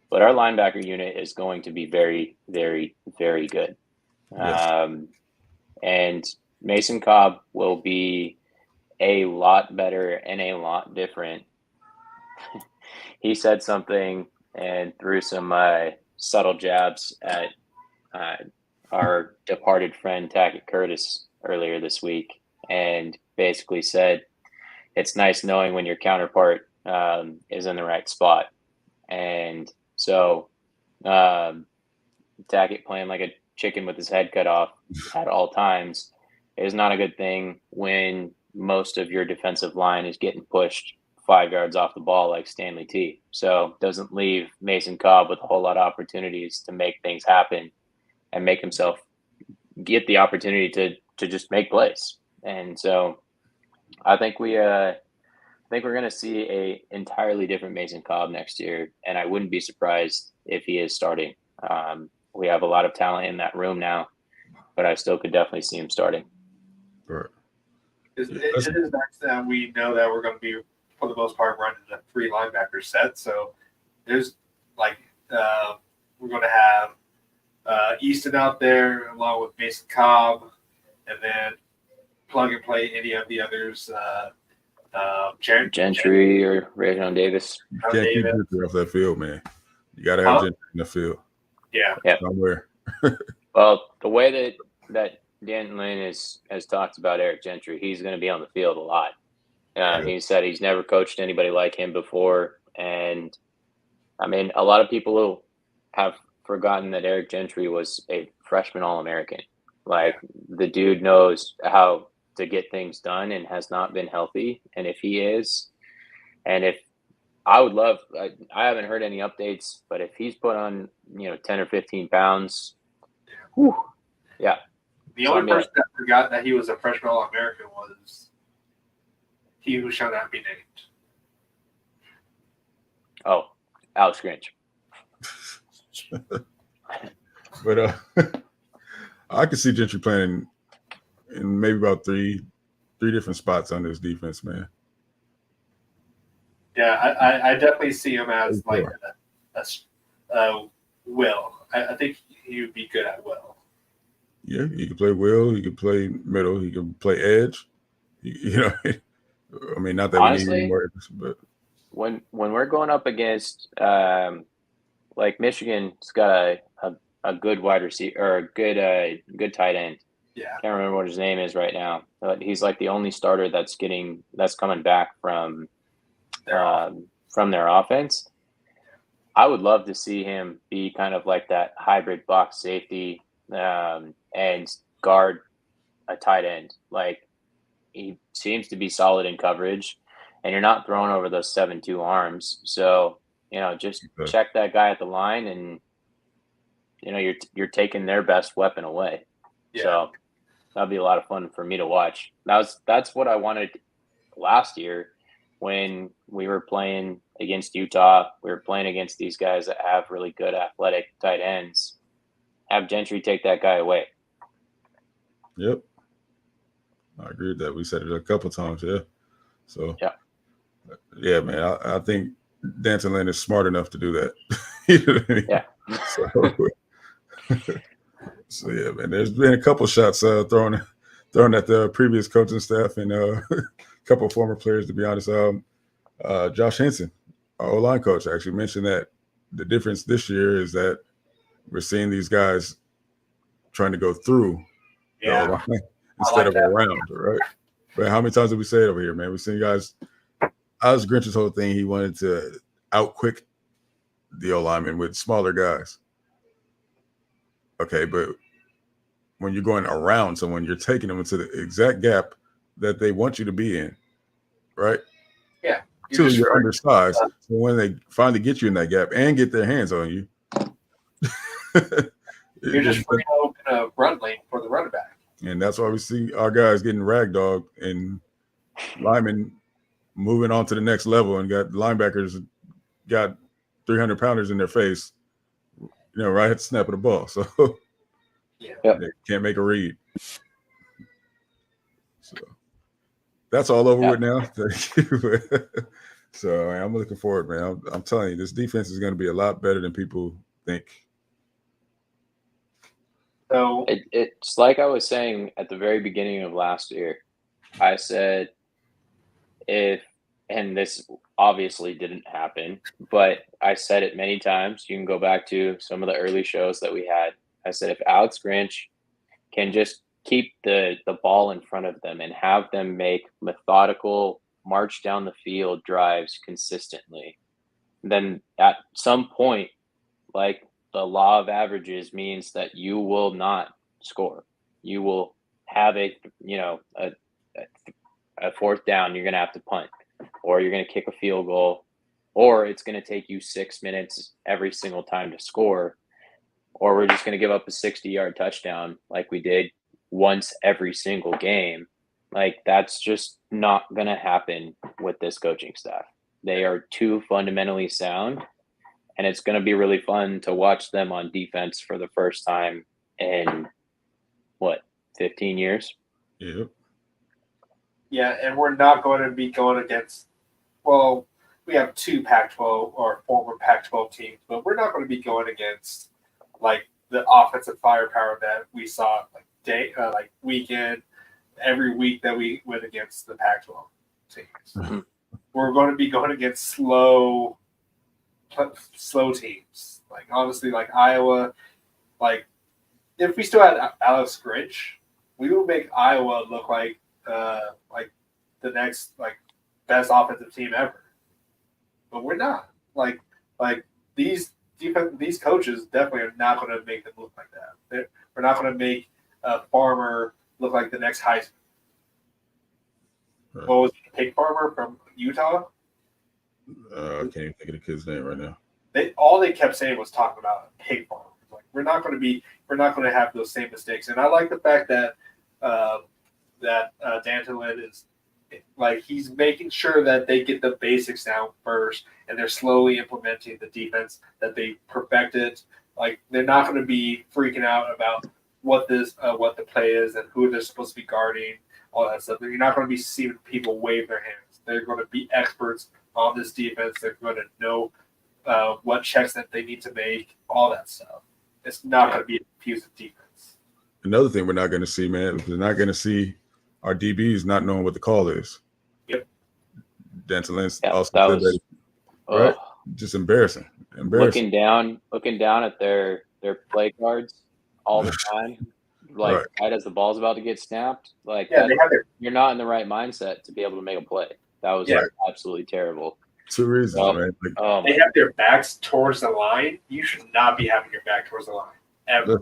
but our linebacker unit is going to be very, very, very good. Yes. And Mason Cobb will be a lot better and a lot different. He said something and threw some subtle jabs at our departed friend Tackett Curtis earlier this week, and basically said it's nice knowing when your counterpart is in the right spot. And so Tackett playing like a chicken with his head cut off at all times is not a good thing when most of your defensive line is getting pushed 5 yards off the ball like Stanley T. So doesn't leave Mason Cobb with a whole lot of opportunities to make things happen and make himself get the opportunity to just make plays. And so I think we're going to see a entirely different Mason Cobb next year, and I wouldn't be surprised if he is starting. We have a lot of talent in that room now, but I still could definitely see him starting. Right. It is nice that we know that we're going to be, for the most part, running a 3 linebacker set. So there's like we're going to have Easton out there along with Mason Cobb, and then plug and play any of the others Gentry or Rajon Davis. You can't keep Gentry off that field, man. You got to have Gentry in the field. Yeah. Somewhere. Well, the way that Dan Lynn has talked about Eric Gentry, he's going to be on the field a lot. He said he's never coached anybody like him before. And, I mean, a lot of people have forgotten that Eric Gentry was a freshman All-American. Like, the dude knows how to get things done and has not been healthy. And if he is, and if I would love, I haven't heard any updates, but if he's put on, 10 or 15 pounds, whew, yeah. The only person that forgot that he was a freshman All-American was he who shall not be named. Oh, Alex Grinch. But I could see Gentry playing in maybe about three different spots on this defense, man. Yeah, I definitely see him as like a will. I think he would be good at will. Yeah, he could play will. He could play middle. He could play edge. I mean, not that honestly, we need more, but when we're going up against like Michigan's got a good wide receiver or a good tight end. Yeah, can't remember what his name is right now, but he's like the only starter that's coming back from their offense. I would love to see him be kind of like that hybrid box safety and guard a tight end. Like, he seems to be solid in coverage, and you're not throwing over those 7-2 arms. So, just check that guy at the line, and you're taking their best weapon away. Yeah. So that'd be a lot of fun for me to watch. That's what I wanted last year when we were playing against Utah. We were playing against these guys that have really good athletic tight ends. Have Gentry take that guy away. Yep. I agree with that. We said it a couple times, yeah. So, yeah, man, I think D'Anton Lynn is smart enough to do that. You know what I mean? Yeah. So, yeah, man, there's been a couple shots thrown at the previous coaching staff and a couple of former players, to be honest. Josh Henson, our O-line coach, actually mentioned that the difference this year is that we're seeing these guys trying to go through the O-line instead of around, right? But how many times did we say it over here, man? We've seen guys. That was Grinch's whole thing. He wanted to outquick the O-lineman with smaller guys. Okay, but when you're going around someone, you're taking them into the exact gap that they want you to be in, right? Yeah. You're undersized. So when they finally get you in that gap and get their hands on you, you're just free to open a run lane for the running back. And that's why we see our guys getting ragdogged and linemen moving on to the next level and got linebackers got 300-pounders in their face, right at the snap of the ball. So they can't make a read. So that's all over with now. Thank you. So I'm looking forward, man. I'm telling you, this defense is going to be a lot better than people think. So it's like I was saying at the very beginning of last year. I said, and this obviously didn't happen, but I said it many times. You can go back to some of the early shows that we had. I said, if Alex Grinch can just keep the ball in front of them and have them make methodical march down the field drives consistently, then at some point, like, the law of averages means that you will not score. You will have a fourth down, you're going to have to punt, or you're going to kick a field goal, or it's going to take you 6 minutes every single time to score, or we're just going to give up a 60-yard touchdown like we did once every single game. Like, that's just not going to happen with this coaching staff. They are too fundamentally sound. And it's going to be really fun to watch them on defense for the first time in, 15 years? Yep. Yeah, and we're not going to be going against – we have two Pac-12 or former Pac-12 teams, but we're not going to be going against, like, the offensive firepower that we saw, like weekend, every week that we went against the Pac-12 teams. We're going to be going against slow teams. Like honestly, like Iowa, like if we still had Alex Grinch, we would make Iowa look like the next like best offensive team ever. But we're not. Like these coaches definitely are not going to make them look like that. We're not going to make Farmer look like the next Heisman. Right. What was it, Pig Farmer from Utah? I can't even think of the kid's name right now. All they kept saying was talking about Pig Farmer. Like we're not going to have those same mistakes. And I like the fact that Dantelin is like he's making sure that they get the basics down first, and they're slowly implementing the defense that they perfected. Like they're not going to be freaking out about what the play is and who they're supposed to be guarding, all that stuff. You're not going to be seeing people wave their hands. They're going to be experts on this defense. They're going to know what checks that they need to make, all that stuff. It's not going to be a confusing defense. Another thing we're not going to see, man, we're not going to see our DBs not knowing what the call is. Yep. Dantelin also said that, right? Just embarrassing. Looking down at their play cards all the time, like right as the ball's about to get snapped. Like you're not in the right mindset to be able to make a play. That was absolutely terrible. 2 reasons, man. Like, they have their backs towards the line. You should not be having your back towards the line ever.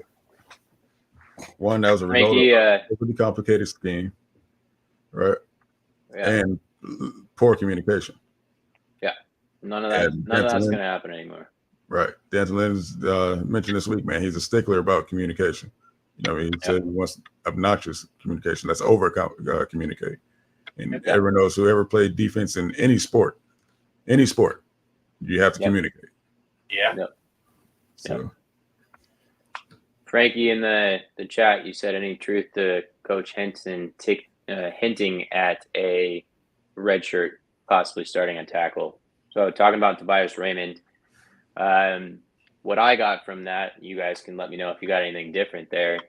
One, that was a result of a pretty complicated scheme, right? Yeah. And poor communication. Yeah, none of that's going to happen anymore. Right. Dantelin's mentioned this week, man. He's a stickler about communication. You know, he said he wants obnoxious communication. That's over communicate. And everyone knows whoever played defense in any sport, you have to communicate. Yeah. Yep. So, Frankie, in the chat, you said any truth to Coach Henson hinting at a red shirt possibly starting on tackle. So talking about Tobias Raymond, what I got from that, you guys can let me know if you got anything different there.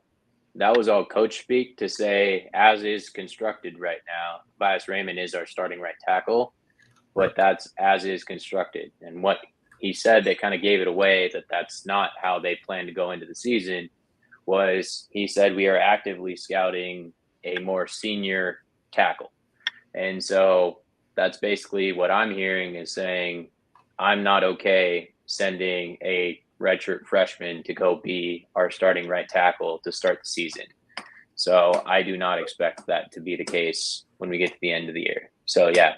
That was all coach speak to say, as is constructed right now, Tobias Raymond is our starting right tackle, but that's as is constructed. And what he said that kind of gave it away that that's not how they plan to go into the season was he said we are actively scouting a more senior tackle. And so that's basically what I'm hearing is saying I'm not okay sending a redshirt freshman to go be our starting right tackle to start the season. So I do not expect that to be the case when we get to the end of the year. So yeah,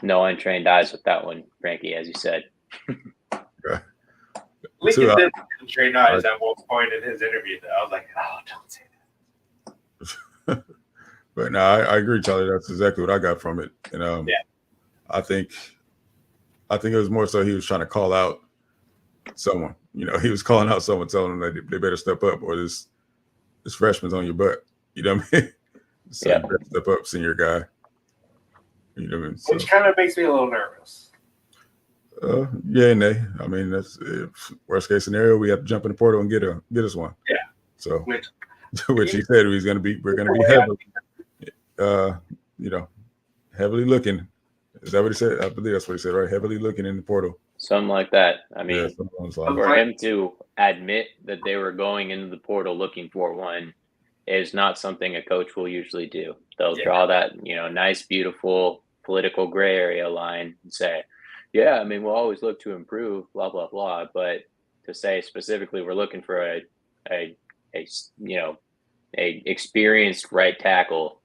no untrained eyes with that one, Frankie, as you said. Lincoln did untrained eyes at one point in his interview. I was like, oh, don't say that. But no, I agree, Charlie. That's exactly what I got from it. And I think it was more so he was trying to call out someone. You know, he was calling out someone, telling them that they better step up, or this freshman's on your butt. You know what I mean? So you better step up, senior guy. You know what I mean? So, which kind of makes me a little nervous. Yeah, and nay. I mean, that's worst case scenario. We have to jump in the portal and get us one. Yeah. So, which he said we're going to be heavily, heavily looking. Is that what he said? I believe that's what he said, right? Heavily looking in the portal. Something like that. I mean, for him to admit that they were going into the portal looking for one is not something a coach will usually do. They'll draw that, nice, beautiful political gray area line and say, yeah, I mean, we'll always look to improve, blah, blah, blah. But to say specifically we're looking for a experienced right tackle,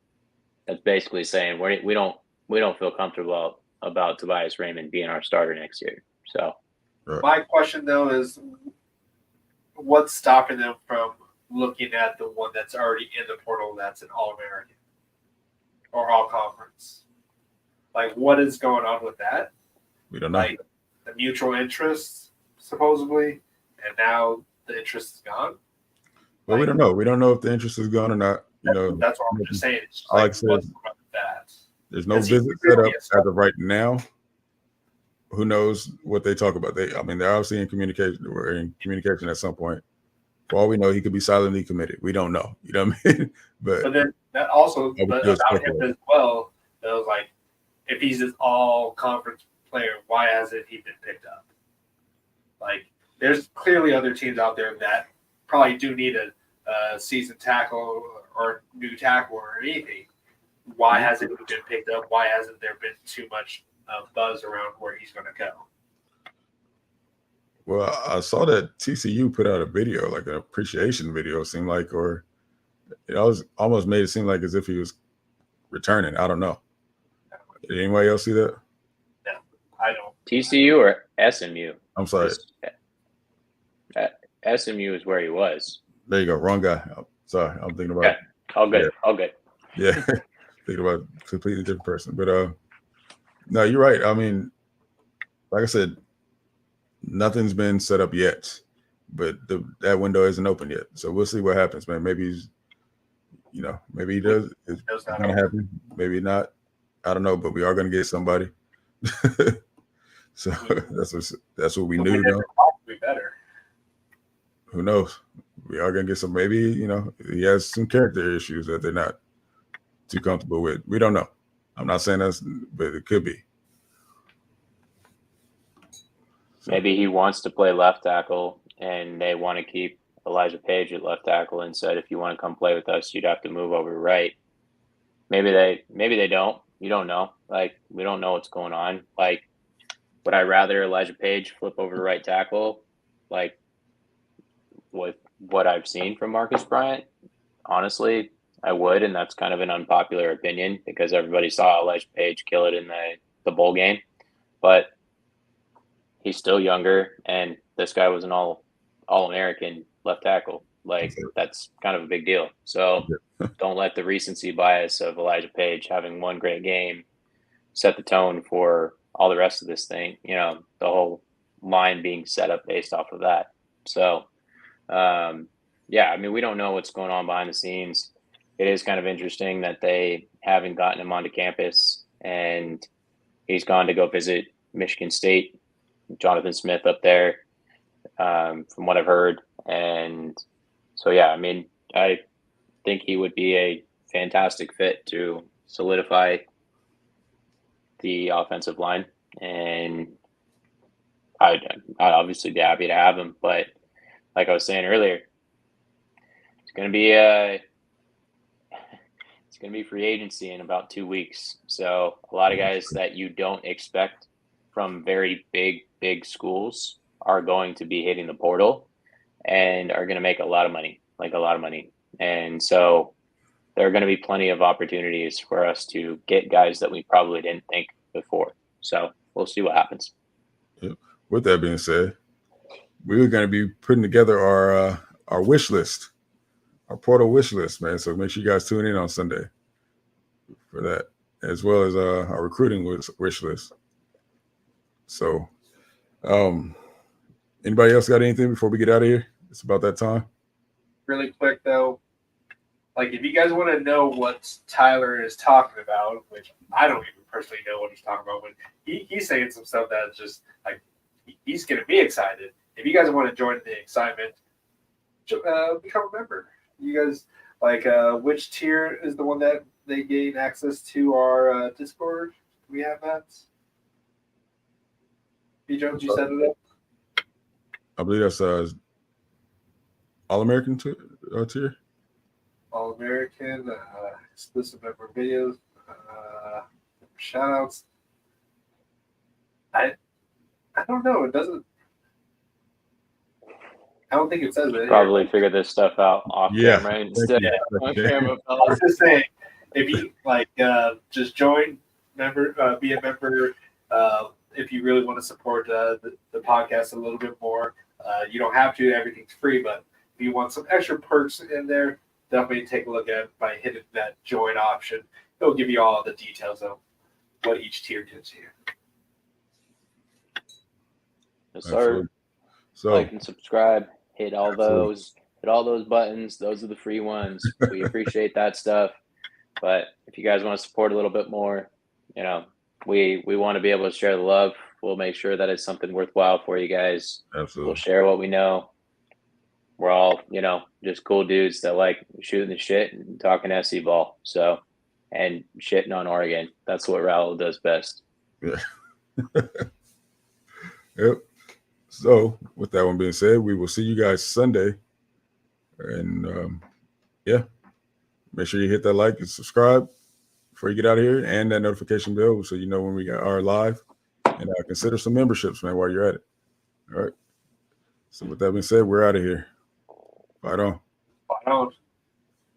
that's basically saying we don't feel comfortable about Tobias Raymond being our starter next year. So my question though is what's stopping them from looking at the one that's already in the portal that's an All-American or All-Conference? Like what is going on with that? We don't know. Like the mutual interest supposedly, and now the interest is gone. Well, we don't know. We don't know if the interest is gone or not. That's what I'm just saying. It's just like I said, there's no visit set up as of right now. Who knows what they talk about? They're obviously in communication. We're in communication at some point. For all we know, he could be silently committed. We don't know. You know what I mean? But then that also about him as well. That was like if he's an all-conference player, why hasn't he been picked up? Like, there's clearly other teams out there that probably do need a season tackle or new tackle or anything. Why hasn't he been picked up? Why hasn't there been too much buzz around where he's going to go? Well, I saw that TCU put out a video, like an appreciation video, it seemed like, or it almost made it seem like as if he was returning. I don't know. Did anybody else see that? No, I don't. TCU or SMU? I'm sorry. SMU is where he was. There you go. Wrong guy. Sorry. I'm thinking about Okay. All good. Yeah. All good. Yeah. Thinking about a completely different person. But no, you're right. I mean, like I said, nothing's been set up yet, but that window isn't open yet. So we'll see what happens, man. Maybe he's, maybe he does. It's going to happen. Maybe not. I don't know, but we are going to get somebody. So that's what we knew. Probably better. Who knows? We are going to get some. Maybe he has some character issues that they're not too comfortable with. We don't know. I'm not saying that's, but it could be. Maybe he wants to play left tackle, and they want to keep Elijah Page at left tackle, and said, if you want to come play with us, you'd have to move over to right. Maybe they don't. You don't know. Like, we don't know what's going on. Like, would I rather Elijah Page flip over to right tackle? Like, with what I've seen from Marcus Bryant, honestly, I would, and that's kind of an unpopular opinion because everybody saw Elijah Page kill it in the bowl game. But he's still younger, and this guy was an all-American left tackle. Like, that's kind of a big deal. So don't let the recency bias of Elijah Page having one great game set the tone for all the rest of this thing, the whole line being set up based off of that. So, I mean, we don't know what's going on behind the scenes. It is kind of interesting that they haven't gotten him onto campus, and he's gone to go visit Michigan State, Jonathan Smith up there, from what I've heard. And so, I mean, I think he would be a fantastic fit to solidify the offensive line. And I'd obviously be happy to have him. But like I was saying earlier, it's going to be free agency in about 2 weeks. So a lot of guys that you don't expect from very big schools are going to be hitting the portal and are going to make a lot of money. And so there are going to be plenty of opportunities for us to get guys that we probably didn't think before. So we'll see what happens. Yep. With that being said, we're going to be putting together our wish list, our portal wish list, man. So make sure you guys tune in on Sunday for that, as well as our recruiting wish list. So, anybody else got anything before we get out of here? It's about that time. Really quick though, like if you guys want to know what Tyler is talking about, which I don't even personally know what he's talking about, but he's saying some stuff that's just like he's getting me excited. If you guys want to join the excitement, become a member. You guys which tier is the one that they gain access to our Discord? Do we have that? B Jones, you set it up. I believe that's All-American tier. All-American, exclusive member videos, shout-outs. I don't know. It doesn't. I don't think it says it. Probably figure this stuff out off camera instead. On camera, I was just saying, if you just join, member, be a member. If you really want to support the podcast a little bit more, you don't have to. Everything's free, but if you want some extra perks in there, definitely take a look at it by hitting that join option. It'll give you all the details of what each tier gives you. Yes, sir. So like and subscribe. Hit all those buttons. Those are the free ones. We appreciate that stuff. But if you guys want to support a little bit more, we want to be able to share the love. We'll make sure that it's something worthwhile for you guys. Absolutely. We'll share what we know. We're all, just cool dudes that like shooting the shit and talking SC ball. So and shitting on Oregon. That's what Raul does best. Yeah. Yep. So, with that one being said, we will see you guys Sunday. And yeah, make sure you hit that like and subscribe before you get out of here, and that notification bell so you know when we are live. And consider some memberships, man, while you're at it. All right. So, with that being said, we're out of here. Right on. Fight on.